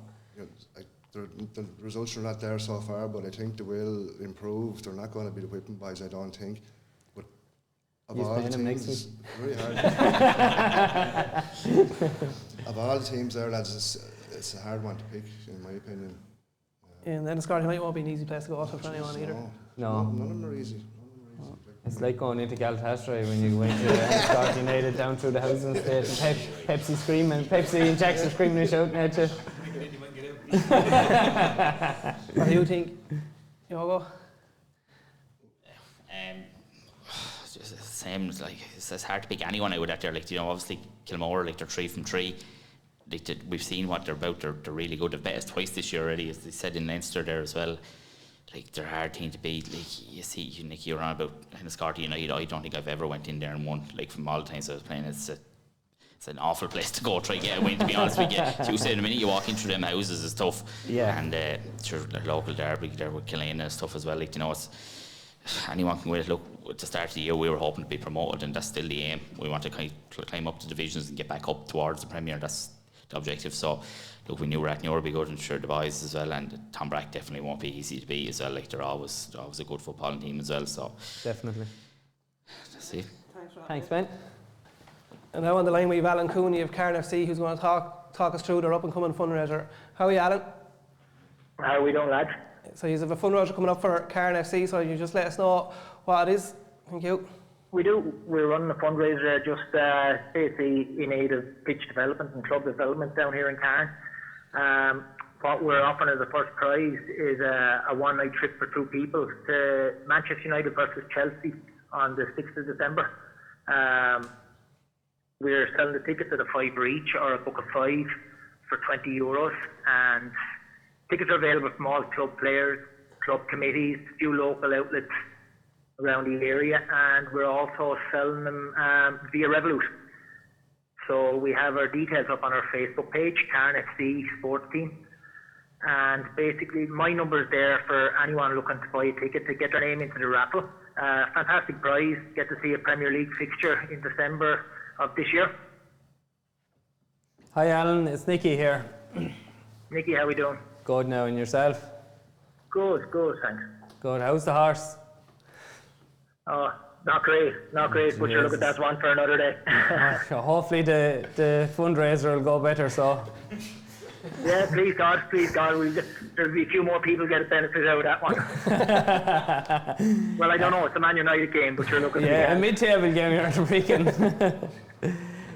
The results are not there so far, but I think they will improve. They're not going to be the whipping boys, I don't think. But Of all the teams, very hard. Of all the teams there, lads, it's a hard one to pick, in my opinion. And then Enniscorthy United won't be an easy place to go to for anyone either. No. None of them are easy. It's like going into Galatasaray when you go into Enniscorthy United down through the housing estate and Pepsi screaming, Pepsi and Jackson screaming and shouting at you. What do you think, Yogo? Just the same, like it's hard to pick anyone out there. Like, you know, obviously Kilmore, like they're 3 from 3. Like we've seen what they're about. They're really good. They've bet us twice this year already, as they said in Leinster there as well. Like they're a hard team to beat. Like you see, Nicky, you're on about Enniscorthy United. I don't think I've ever went in there and won. Like from all the times I was playing, it's an awful place to go try to get a win. To be honest with you, so you said the minute you walk into them houses, it's tough. Yeah. And sure, their local derby there with Killeen and stuff as well. Like, you know, it's anyone can win it. Look, at the start of the year, we were hoping to be promoted, and that's still the aim. We want to climb up the divisions and get back up towards the Premier. That's the objective. So, look, we knew Rathnure would be good, and sure the boys as well, and Tom Brack definitely won't be easy to beat as well. Like they're always a good footballing team as well. So definitely. Let's see. Thanks, Ben. And now on the line we have Alan Cooney of Cairn FC, who's going to talk us through their up and coming fundraiser. How are you, Alan? How are we doing, lads? So you have a fundraiser coming up for Cairn FC, so you just let us know what it is. Thank you. We do. We're running a fundraiser just basically in aid of pitch development and club development down here in Cairn. What we're offering as a first prize is a one-night trip for 2 people to Manchester United versus Chelsea on the 6th of December. We're selling the tickets at a £5 each, or a book of 5 for €20, and tickets are available from all club players, club committees, a few local outlets around the area, and we're also selling them via Revolut. So we have our details up on our Facebook page, Cairn FC Sports Team, and basically my number is there for anyone looking to buy a ticket to get their name into the raffle. Fantastic prize, get to see a Premier League fixture in December of this year. Hi Alan, it's Nicky here. Nicky, how are we doing? Good now, and yourself? Good, thanks. Good, how's the horse? Oh, not great, but sure, look at that one for another day. Hopefully the fundraiser will go better, so. Yeah, please God, there'll be a few more people get a benefit out of that one. Well, I don't know, it's a Man United game, but you're looking at a mid-table game you're at the weekend.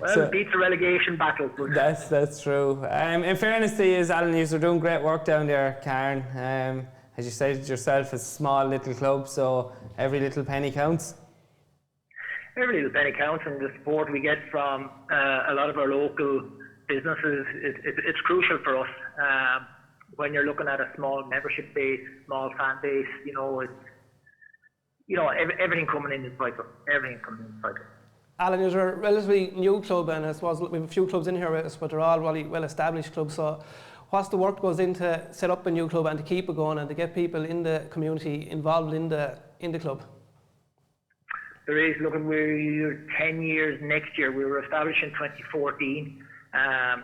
Well, it beats a relegation battle. But that's true. In fairness to you, Alan, you're doing great work down there, Cairn. As you said yourself, it's a small little club, so every little penny counts. Every little penny counts, and the support we get from a lot of our local businesses, it's crucial for us. When you're looking at a small membership base, small fan base, everything coming in is vital. Alan, you're a relatively new club, and I suppose we have a few clubs in here with us, but they're all really well-established clubs. So what's the work goes into set up a new club and to keep it going and to get people in the community involved in the club? There is. Look, we're 10 years next year. We were established in 2014.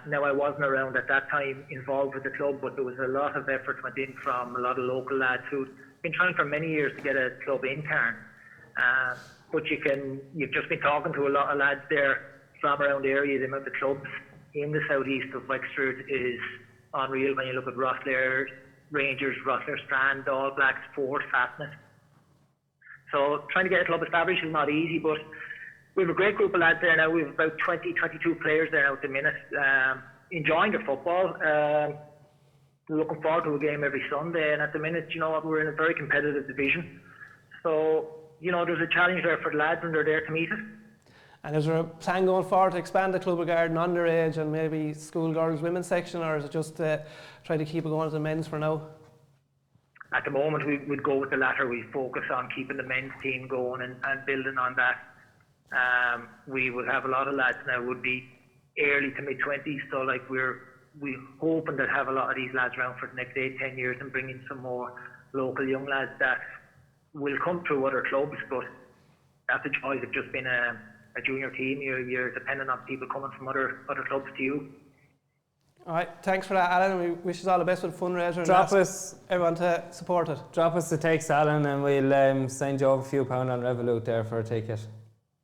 Now, I wasn't around at that time involved with the club, but there was a lot of effort went in from a lot of local lads who've been trying for many years to get a club in Cairn. But you've just been talking to a lot of lads there from around the area. The amount of clubs in the southeast of Wexford is unreal. When you look at Rosslare Rangers, Rosslare Strand, All Blacks, Fort, Fastnet. So trying to get a club established is not easy, but we have a great group of lads there now. We have about 20, 22 players there now at the minute, enjoying the football. Looking forward to a game every Sunday, and at the minute, we're in a very competitive division. So, there's a challenge there for the lads, and they're there to meet it. And is there a plan going forward to expand the club regarding underage and maybe schoolgirls, women's section, or is it just try to keep it going as the men's for now? At the moment, we'd go with the latter. We focus on keeping the men's team going and building on that. We would have a lot of lads now would be early to mid-20s, so we're hoping to have a lot of these lads around for the next 8-10 years and bring in some more local young lads that will come through other clubs, but that's the choice of just being a junior team. You're dependent on people coming from other clubs to you. All right, thanks for that, Alan. We wish you all the best with the fundraiser. Drop us everyone to support it. Drop us the text, Alan, and we'll send you over a few pound on Revolut there for a ticket.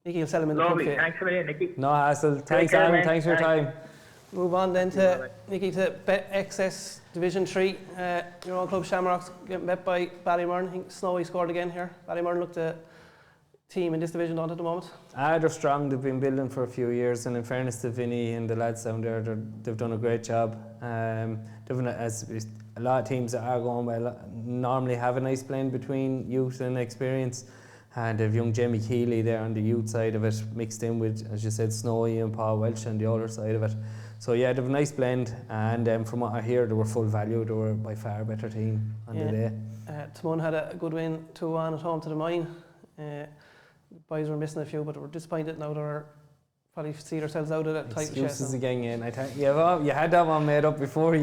Nicky will sell him in the club. Lovely. Thanks a million, Nicky. No hassle. Thanks, care, Alan. man. Thanks for your time. Move on then to Nicky to Betxs Division 3. Your own club Shamrocks getting bet by Ballymurn. I think Snowy scored again here. Ballymurn looked a team in this division on at the moment. They're strong. They've been building for a few years, and in fairness to Vinny and the lads down there, they've done a great job. As a lot of teams that are going well normally have a nice blend between youth and experience. And they've young Jamie Keeley there on the youth side of it, mixed in with, as you said, Snowy and Paul Welch on the other side of it. So yeah, they have a nice blend, and from what I hear, they were full value. They were by far a better team on the day. Timon had a good win, 2-1 at home to the Mine. Boys were missing a few, but they were disappointed now. They were probably see themselves out of that tight chest. Excuses again, yeah. And I tell you, you had that one made up before.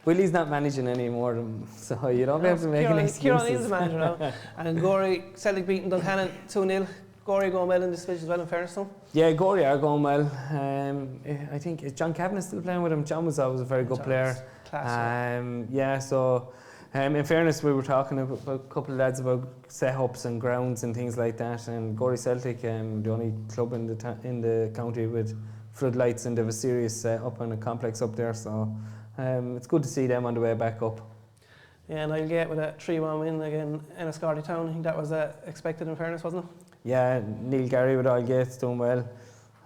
Willie's not managing anymore, so you don't have to make any excuses. Kieran is the manager now. And Gorey, Celtic beating Duncannon 2-0. Gorey going well in this division as well, in fairness to him. Yeah, Gorey are going well. I think, is John Kavanagh still playing with him? John was always a very good player. Class, so in fairness, we were talking about a couple of lads about set-ups and grounds and things like that, and Gorey Celtic, the only club in the county with floodlights, and they have a serious set-up and a complex up there, so it's good to see them on the way back up. Yeah, and I'll get with a 3-1 win again in Enniscorthy Town. I think that was expected, in fairness, wasn't it? Yeah, Neil Gary with all gates doing well,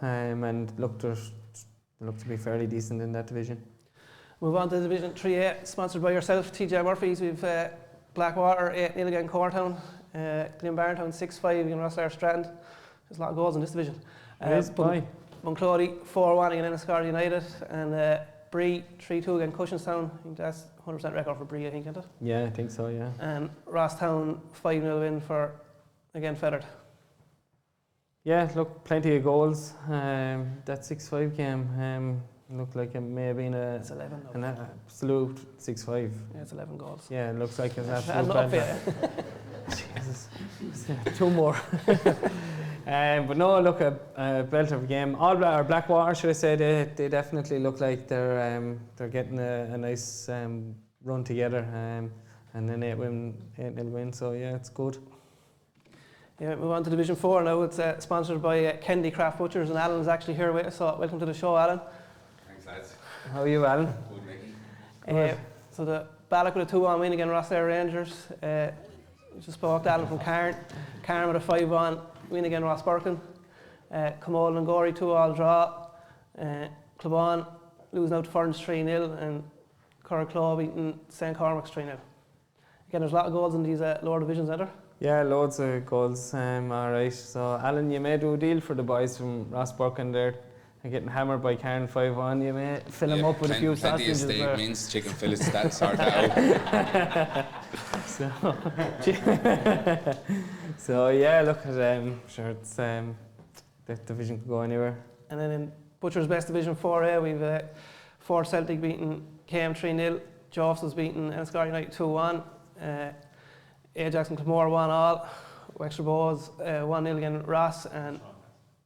and looked to be fairly decent in that division. Move on to Division 3A, sponsored by yourself, TJ Murphy's. We've Blackwater 8-0 against Cortown, Glenbarntown 6-5 against Rosslar Strand. There's a lot of goals in this division. Bunclody 4-1 against Enniscorthy United, and Bree 3-2 against Cushinstown. I think that's 100% record for Bree, I think, isn't it? Yeah, I think so, yeah. And Rosstown 5-0 win for, again, Feathered. Yeah, look, plenty of goals. That 6-5 game looked like it may have been it's 11 an absolute 6-5. Yeah, it's 11 goals. Yeah, it looks like it's absolute Jesus. 2 more. But no, look, a belt of a game. Blackwater, should I say, they definitely look like they're getting a nice run together, and then 8-0 win. So yeah, it's good. Yeah, move on to Division 4 now. It's sponsored by Kennedy Craft Butchers, and Alan's actually here with us. So welcome to the show, Alan. Thanks, lads. How are you, Alan? Good, Mickey. So the Ballock with a 2-1 win against Rosslar Rangers. Just spoke to Alan from Cairn. Cairn with a 5-1 win against Ross Birkin. Camolan and Gorey 2-2 draw. Clubon losing out to Ferns 3-0, and Curraclaw beating St Cormac's 3-0. Again, there's a lot of goals in these lower divisions, aren't there? Yeah, loads of goals. Alright, so Alan, you may do a deal for the boys from Ross Birkin there. They're getting hammered by Cairn 5-1. You may fill them up with a few sausages. Plenty of steak, mince, chicken fillets, that sort out. So yeah, look, sure, it's that division could go anywhere. And then in Butcher's Best Division 4A, we've Fort Celtic beating KM 3-0. Joffs was beating Enniscorthy United 2-1. Ajax and Kilmore 1-1. Wexford Bows 1-0 against Ross, and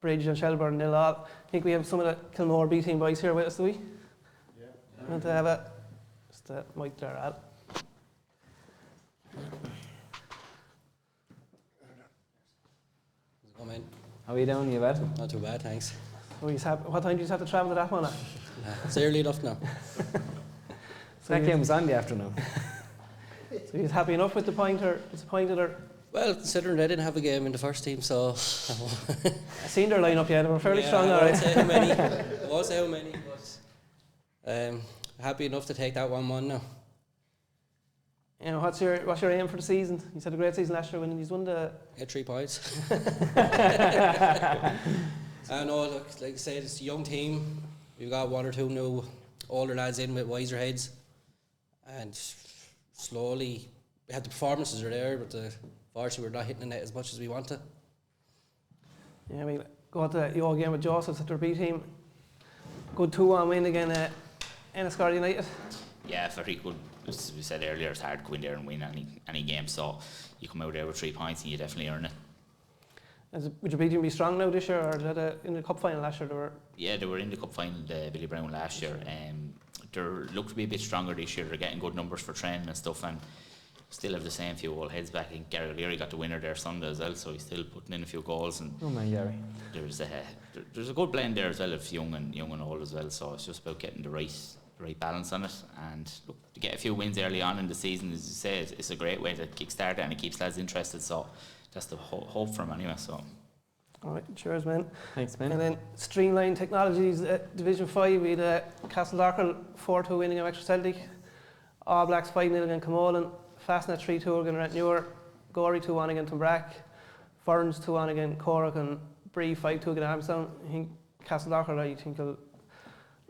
Bridge and Shelburne 0-0. I think we have some of the Kilmore B team boys here with us, do we? Yeah. Want to have just a mic there, Al. How are you doing? You bad? Not too bad, thanks. What time do you have to travel to that one? It's early enough now. So that game was on the afternoon. So he's happy enough with the point, or disappointed, or? Well, considering they didn't have a game in the first team, so. I seen their lineup, yeah, they were fairly strong. I won't say how many. I won't say how many, but happy enough to take that 1-1 now. You know, what's your aim for the season? You had a great season last year when he's won the. Get 3 points. I know, look, like I said, it's a young team. We've got 1 or 2 new older lads in with wiser heads, and slowly we had the performances are there, but unfortunately we're not hitting the net as much as we want to. Yeah, we got your game with Joseph's at their B team. Good 2-1 win again Enniscorthy United. Yeah, very good. As we said earlier, it's hard to go in there and win any game, so you come out there with 3 points and you definitely earn it. Would your B team be strong now this year, or in the cup final last year? They were in the cup final, Billy Brown last year. They look to be a bit stronger this year. They're getting good numbers for training and stuff, and still have the same few old heads back. I think Gary O'Leary got the winner there Sunday as well, so he's still putting in a few goals. And oh man, Gary. There's a good blend there as well of young and old as well. So it's just about getting the right balance on it. And look, to get a few wins early on in the season, as you say, it's a great way to kickstart it, and it keeps lads interested. So that's the hope for them anyway. So. All right, cheers, man. Thanks, man. And then Streamline Technologies, Division 5, we had Castle Larkin 4-2 winning at Wexford Celtic, All Blacks 5-0 against Camolan, Fastnet 3-2 against Ratnewer, Gorey 2-1 against Tumbrack, Ferns 2-1 against Cork, and Bree 5-2 against Armstown. I think Castle Larkin, I think will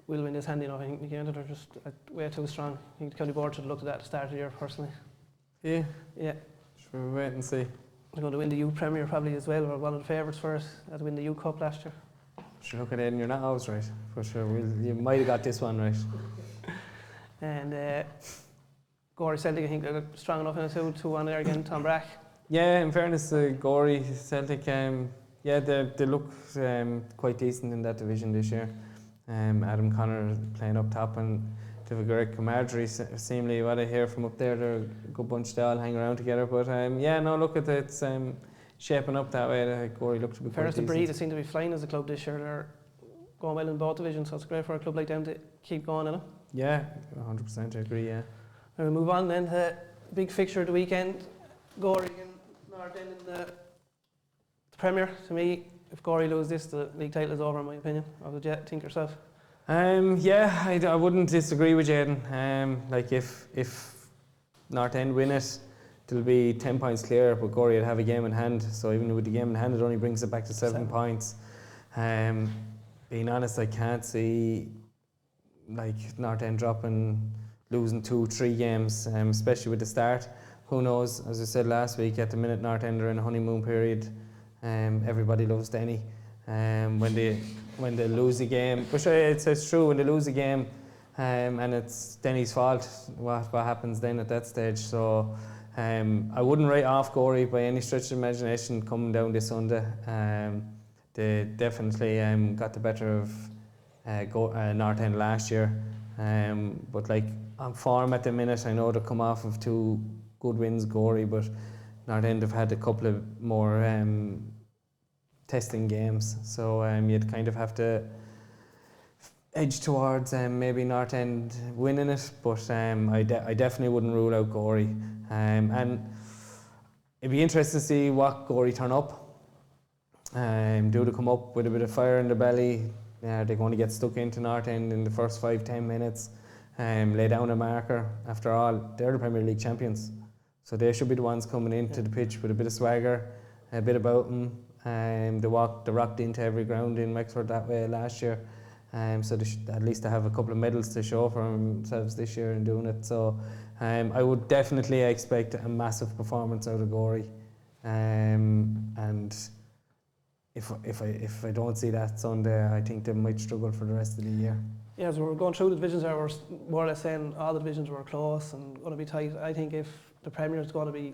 win this handy enough. I think again they're just way too strong. I think the county board should have looked at that at the start of the year personally. Yeah. Yeah. Should we wait and see? They're going to win the youth Premier probably as well, or one of the favourites for it, as win the youth Cup last year. Sure, look at Aidan, you're not always right. For sure, you might have got this one right. And Gorey Celtic, I think they're strong enough in it too, 2-1 there again, Tom Brack. Yeah, in fairness to Gorey Celtic, yeah, they look quite decent in that division this year. Adam Connor playing up top, and they have a great camaraderie. Seemingly, what I hear from up there, they're a good bunch. They all hang around together. But yeah, no, look at it. It's shaping up that way. Gorey look to be quite Fairness to decent. Bree, they seem to be flying as a club this year. They're going well in both divisions, so it's great for a club like them to keep going in it. Yeah, 100%. I agree. Yeah. And we move on then to big fixture of the weekend. Gorey and North End in the Premier. To me, if Gorey lose this, the league title is over in my opinion. Or would you think yourself? Yeah, I wouldn't disagree with Aidan. Like if North End win it, it'll be 10 points clear, but Gorey would have a game in hand. So even with the game in hand, it only brings it back to 7 points. Being honest, I can't see like North End losing 2-3 games, especially with the start. Who knows? As I said last week, at the minute North End are in a honeymoon period. Everybody loves Denny. When they lose a game, but sure, it's true, when they lose a game and it's Denny's fault, what happens then at that stage? So I wouldn't write off Gorey by any stretch of imagination coming down this Sunday. They definitely got the better of North End last year, but like on form at the minute, I know they've come off of 2 good wins, Gorey, but North End have had a couple of more testing games, so you'd kind of have to edge towards maybe North End winning it, but I definitely wouldn't rule out Gorey, and it'd be interesting to see what Gorey turn up. Do they come up with a bit of fire in the belly? They're going to get stuck into North End in the first 5-10 minutes, lay down a marker. After all, they're the Premier League champions, so they should be the ones coming into the pitch with a bit of swagger, a bit about them. They rocked into every ground in Wexford that way last year, so they should at least have a couple of medals to show for themselves this year in doing it. So I would definitely expect a massive performance out of Gorey, and if I don't see that Sunday, I think they might struggle for the rest of the year. Yeah, as we were going through the divisions, we were more or less saying all the divisions were close and going to be tight. I think if the is going to be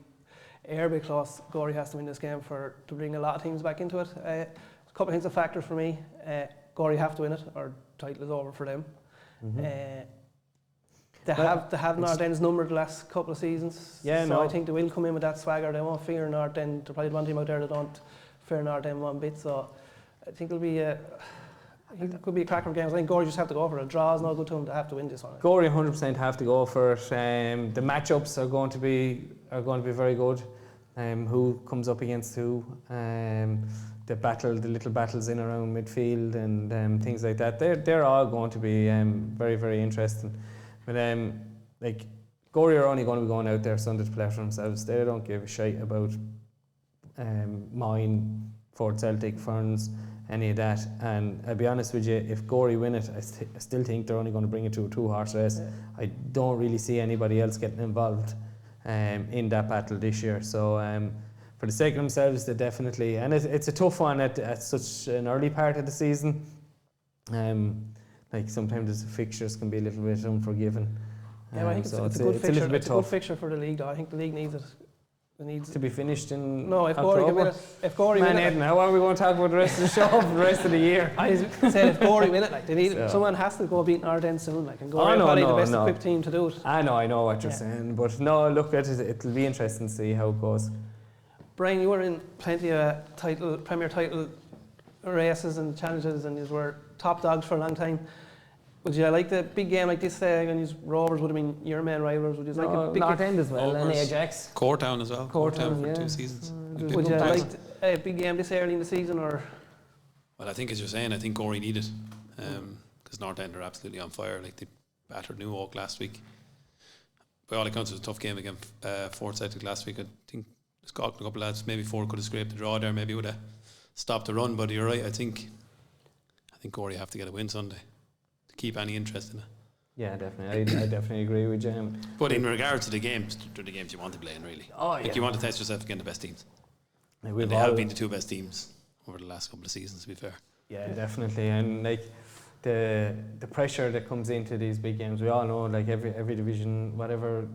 airby close, Gorey has to win this game to bring a lot of teams back into it. A couple of things are factors for me. Gorey have to win it, or title is over for them. They have North End's number the last couple of seasons. Yeah, so I think they will come in with that swagger. They won't fear North End. They're probably one team out there that don't fear North End one bit. So I think it'll be I think it could be a cracker game. I think Gorey just have to go for it. A draw is not good to them. They have to win this one. Gorey 100% have to go for it. The matchups are going to be very good. Who comes up against who? The little battles in around midfield and things like that. They're all going to be very, very interesting. But like Gorey are only going to be going out there Sunday to play for themselves. They don't give a shite about mine, Fort Celtic, Ferns, any of that. And I'll be honest with you, if Gorey win it, I still think they're only going to bring it to a 2-horse race. Yeah. I don't really see anybody else getting involved in that battle this year. So for the sake of themselves, they definitely, and it's a tough one at such an early part of the season. Like sometimes the fixtures can be a little bit unforgiving. Yeah, I think it's a good fixture. It's a good fixture for the league, though. I think the league needs it. It needs to be finished in No, if Gorey can win it. If Gorey win it. Aidan, how are we going to talk about the rest of the show for the rest of the year? I said if Gorey win it, like they need someone has to go beat Ardenne soon, like, and Gorey are probably the best equipped team to do it. I know what you're saying, but no, look, it'll be interesting to see how it goes. Brian, you were in plenty of Premier title races and challenges, and you were top dogs for a long time. Would you like the big game like this? Against Rovers would have been your main rivals. Would you like a big North End as well, and Rovers. Ajax, Coretown as well. Coretown for yeah. 2 seasons. Would you like a big game this early in the season, or? Well, I think as you're saying, I think Gorey need it because North End are absolutely on fire. Like they battered New Oak last week. By all accounts, it was a tough game against Fort Celtic last week. I think Scott and a couple of lads, maybe Ford could have scraped the draw there. Maybe would have stopped the run. But you're right. I think Gorey have to get a win Sunday to keep any interest in it. Yeah, definitely. I definitely agree with you. But in regards to the games, they're the games you want to play in, really. Oh, like yeah. you want to test yourself against the best teams. And they have been the 2 best teams over the last couple of seasons, to be fair. Yeah, definitely. And like the pressure that comes into these big games, we all know, like every division, whatever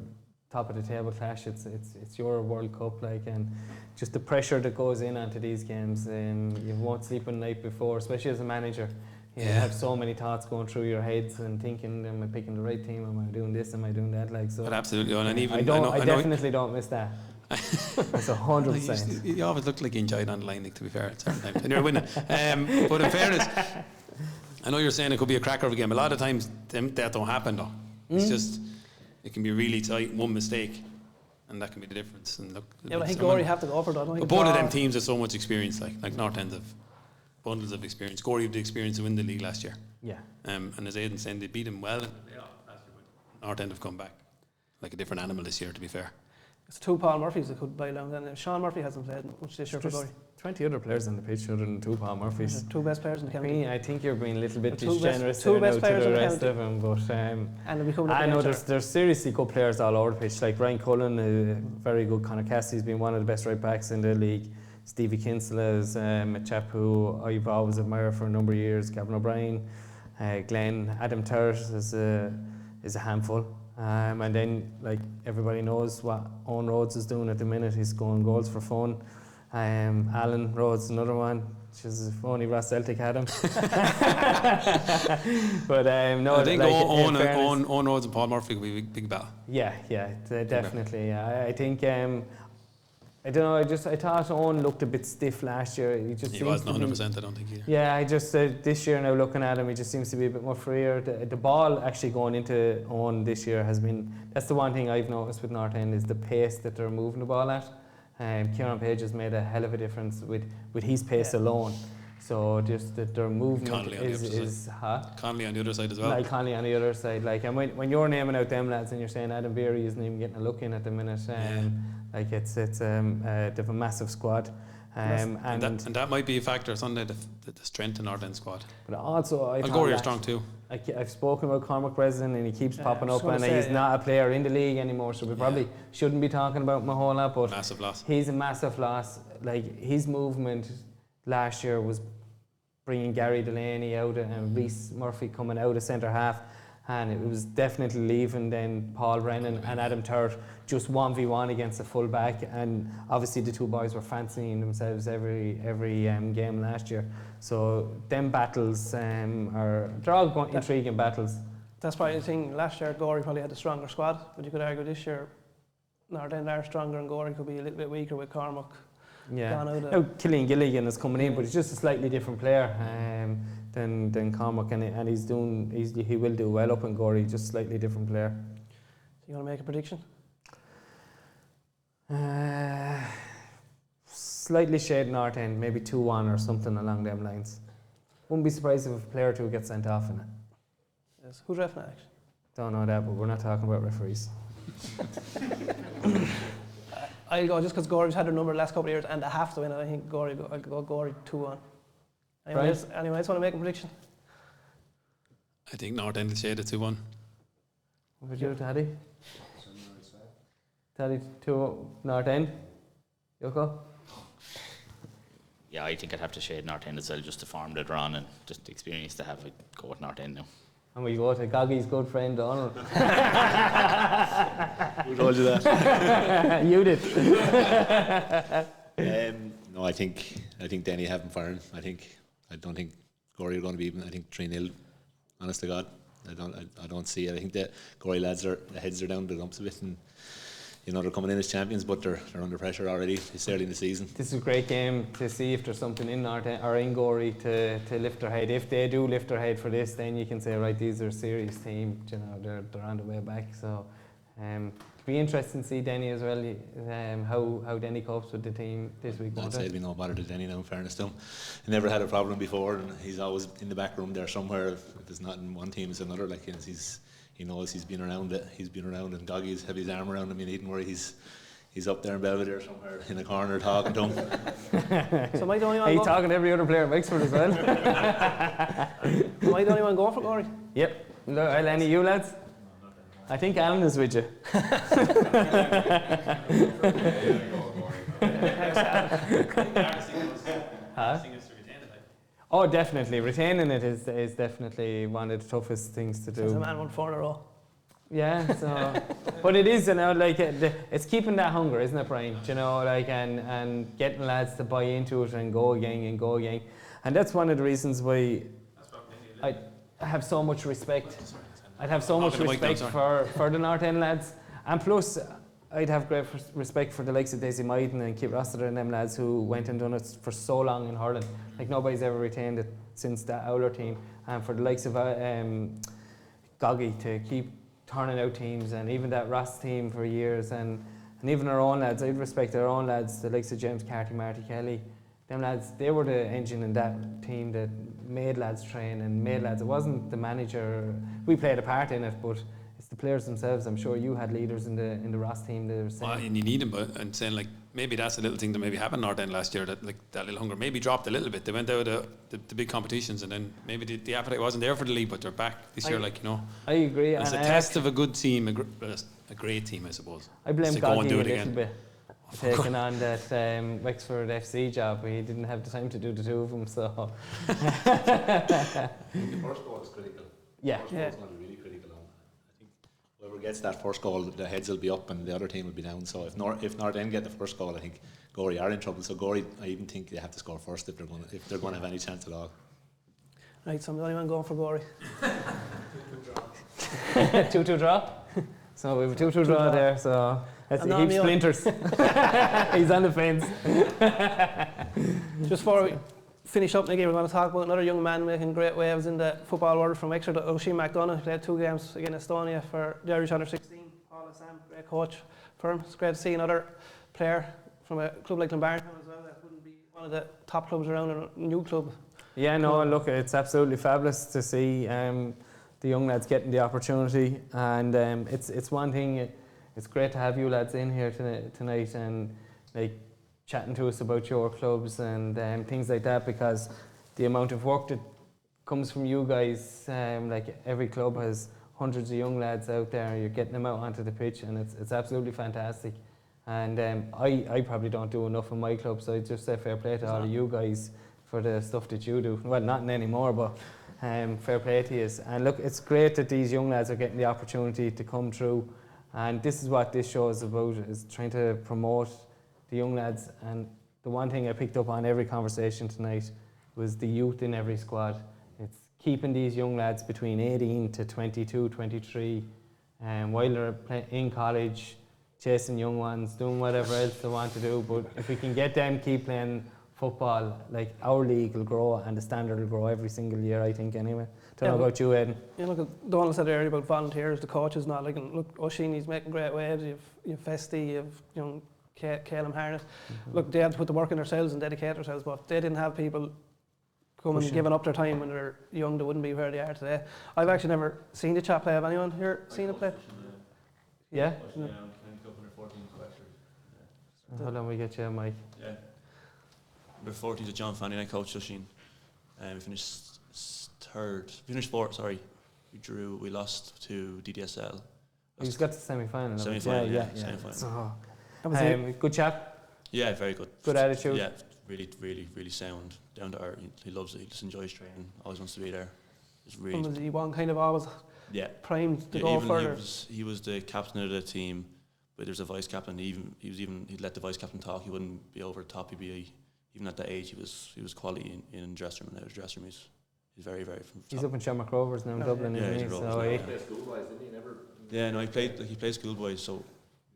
top of the table clash, it's your World Cup, like, and just the pressure that goes in onto these games, and you won't sleep one night before, especially as a manager. You have so many thoughts going through your heads and thinking, am I picking the right team? Am I doing this? Am I doing that? Like, so. But absolutely, and even I definitely don't miss that. That's 100%. You always look like you enjoyed on the line, Nick, to be fair, at certain times, and you're winning. But in fairness, I know you're saying it could be a cracker of a game. A lot of times that don't happen though. It's just it can be really tight, one mistake, and that can be the difference. And look, but I think Gorey have to go for that. But both of them teams have so much experience, like North End have bundles of experience. Gorey had the experience to win the league last year. Yeah. And as Aidan said, they beat him well in the playoff last year. North End have come back like a different animal this year, to be fair. It's 2 Paul Murphys that could buy down. Then Sean Murphy hasn't played much this year for Gorey. 20 other players on the pitch other than 2 Paul Murphys. The 2 best players in the county. I think you're being a little bit The generous two best to players the in the rest county. of them, but and I know there's seriously good players all over the pitch. Like Ryan Cullen, very good. Conor Cassidy's been one of the best right backs in the league. Stevie Kinsella is a chap who I've always admired for a number of years. Gavin O'Brien, Glenn, Adam Turrett is a handful. And then, like everybody knows what Owen Rhodes is doing at the minute. He's scoring goals for fun. Alan Rhodes, another one. Just if only Ross Celtic had him. But no, I think like, Owen Rhodes and Paul Murphy will be a big battle. Yeah, definitely. Yeah, I think. I don't know. I thought Owen looked a bit stiff last year. He wasn't 100%. I don't think either. Yeah, I just this year now looking at him, he just seems to be a bit more freer. The ball actually going into Owen this year has been. That's the one thing I've noticed with North End is the pace that they're moving the ball at. Kieran Page has made a hell of a difference with his pace alone. So just that their movement is Connolly on the other side as well. Like Connolly on the other side. Like, and when you're naming out them lads and you're saying Adam Beery isn't even getting a look in at the minute, like it's they've a massive squad. And that might be a factor Sunday, the strength in North End squad. But also, Gorey are strong too. I've spoken about Cormac Breslin and he keeps popping up, and he's say, not a player in the league anymore, so we probably shouldn't be talking about him a whole lot. But massive loss. He's a massive loss. Like his movement last year was bringing Gary Delaney out and Reece Murphy coming out of centre half, and it was definitely leaving then Paul Brennan and Adam Turrett just 1v1 against a full back, and obviously the 2 boys were fancying themselves every game last year. So them battles they're all intriguing battles. That's probably the thing. Last year Gorey probably had a stronger squad, but you could argue this year North End are stronger and Gorey could be a little bit weaker with Cormac. Yeah. Now Killian Gilligan is coming in, but he's just a slightly different player than Cormac, and he will do well up in Gorey, just slightly different player. So you want to make a prediction? Slightly shade North End, maybe 2-1 or something along them lines. Wouldn't be surprised if a player or two gets sent off in it. Yes. Who's reffing it? Don't know that, but we're not talking about referees. I'll go just because Gorey's had their number the last couple of years and they have to win it. I think I'll go Gorey 2-1. Anyone else want to make a prediction? I think North End will shade it 2-1. What would you, Taddy? Taddy 2 North End. Yoko? Yeah, I think I'd have to shade North End as well, just the form that they're on and just the experience they have. I'd go with North End now. And we go to Goggy's good friend Donald. Who told you that? You did. No, I think Denny have him firing. I don't think Gorey are going to be even. I think 3-0. Honest to God, I don't see it. I think the Gorey lads the heads are down the dumps a bit, and they're coming in as champions, but they're under pressure already. It's early in the season. This is a great game to see if there's something in Gorey to lift their head. If they do lift their head for this, then you can say, right, these are a serious team. They're on the way back. So it'll be interesting to see Denny as well. How Denny copes with the team this week. I'd say it'll be no bother to Denny now. In fairness to him, he never had a problem before, and he's always in the back room there somewhere. If it's not in one team, it's another. Like he knows he's been around it. He's been around, and Goggy's have his arm around him. You needn't worry. He's up there in Belvedere somewhere in a corner talking to him. So am I the only one? He's talking to every other player at Wexford as well. Am I the only one going for Gorey? Yep. Are any of you lads? I think Alan is with you. Huh? Oh, definitely. Retaining it is definitely one of the toughest things to do. Since a man won 4 in a row. Yeah, so, but it is, it's keeping that hunger, isn't it, Brian? And getting lads to buy into it and go again. And that's one of the reasons why I have so much respect. I'd have so much respect for the North End lads. And plus, I'd have great respect for the likes of Daisy Maiden and Keith Rossiter and them lads who went and done it for so long in hurling. Like, nobody's ever retained it since that Owler team. And for the likes of Goggy to keep turning out teams, and even that Ross team for years, and even our own lads, I'd respect our own lads, the likes of James Carty, Marty Kelly. Them lads, they were the engine in that team that made lads train and made lads. It wasn't the manager. We played a part in it, but it's the players themselves. I'm sure you had leaders in the Ross team that were saying. Well, and you need them, but and saying maybe that's a little thing that maybe happened North End last year, that that little hunger maybe dropped a little bit. They went out of the big competitions, and then maybe the appetite wasn't there for the league, but they're back this year. I agree. It's a test of a good team, a great team, I suppose. I blame Goggy a little bit. Taking on that Wexford FC job, he didn't have the time to do the two of them. So the first goal is critical. Yeah, the first goal is going to be really critical. I think whoever gets that first goal, the heads will be up and the other team will be down. So if North End get the first goal, I think Gorey are in trouble. So Gorey, I even think they have to score first if they're going to have any chance at all. Right, so I'm the only one going for Gorey. 2-2 draw. So we have a 2-2 draw there. So. That's a heap splinters. He's on the fence. Just before we finish up, Nicky, we're going to talk about another young man making great waves in the football world from Wexford, Oisin McDonough. Played 2 games against Estonia for the Irish Under-16. Paul Sam, great coach for him. It's great to see another player from a club like Clonbarntown as well that wouldn't be one of the top clubs around, a new club. Yeah, no, look, it's absolutely fabulous to see the young lads getting the opportunity, and it's one thing. It's great to have you lads in here tonight and chatting to us about your clubs and things like that, because the amount of work that comes from you guys, every club has hundreds of young lads out there. You're getting them out onto the pitch, and it's absolutely fantastic. And I probably don't do enough in my club, so I just say fair play to all of you guys for the stuff that you do. Well, not anymore, but fair play to you. And look, it's great that these young lads are getting the opportunity to come through. And this is what this show is about, is trying to promote the young lads. And the one thing I picked up on every conversation tonight was the youth in every squad. It's keeping these young lads between 18 to 22, 23, while they're in college, chasing young ones, doing whatever else they want to do. But if we can get them keep playing football, our league will grow and the standard will grow every single year, I think, anyway. Don't know about you, Aidan. Yeah, look, Donald said earlier about volunteers, the coaches not. Look, Oisin, he's making great waves. You've Festy, you've Calum Harnett. Look, they had to put the work in themselves and dedicate themselves, but they didn't have people coming and giving up their time when they're young. They wouldn't be where they are today. I've actually never seen the chap play. Have anyone here seen it play? Yeah? Hold on, we get you a mic. Yeah. Number 14 to John Fanny and I coached Oisin. We finished third. We finished fourth, sorry. We lost to DDSL. He's got to the semi-final. Semi-final, yeah. Semi-final. So, good chap? Yeah, very good. Good attitude? Yeah, really sound, down to earth. He loves it, he just enjoys training, always wants to be there. Just really. Was he one kind of always primed to go even further? He was the captain of the team, but there's a vice captain. He'd let the vice captain talk. He wouldn't be over the top. Even at that age, he was quality in dressing room and out of dressing room. He's very, very. He's up in Shamrock Rovers now in Dublin, isn't he? He's So Schoolboys, didn't he? Never. Yeah, no, he played schoolboys, so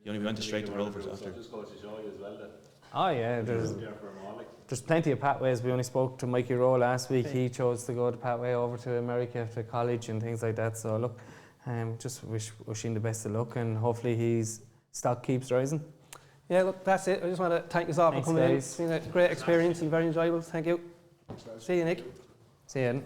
he only went straight to Rovers after. Just goes to show you as well that. Oh yeah, there's plenty of pathways. We only spoke to Mikey Rowe last week. He chose to go the pathway over to America to college and things like that. So look, just wish him the best of luck, and hopefully his stock keeps rising. Yeah, look, that's it. I just want to thank you all for coming in. It's been a great experience and very enjoyable. Thank you. See you, Nick. See you.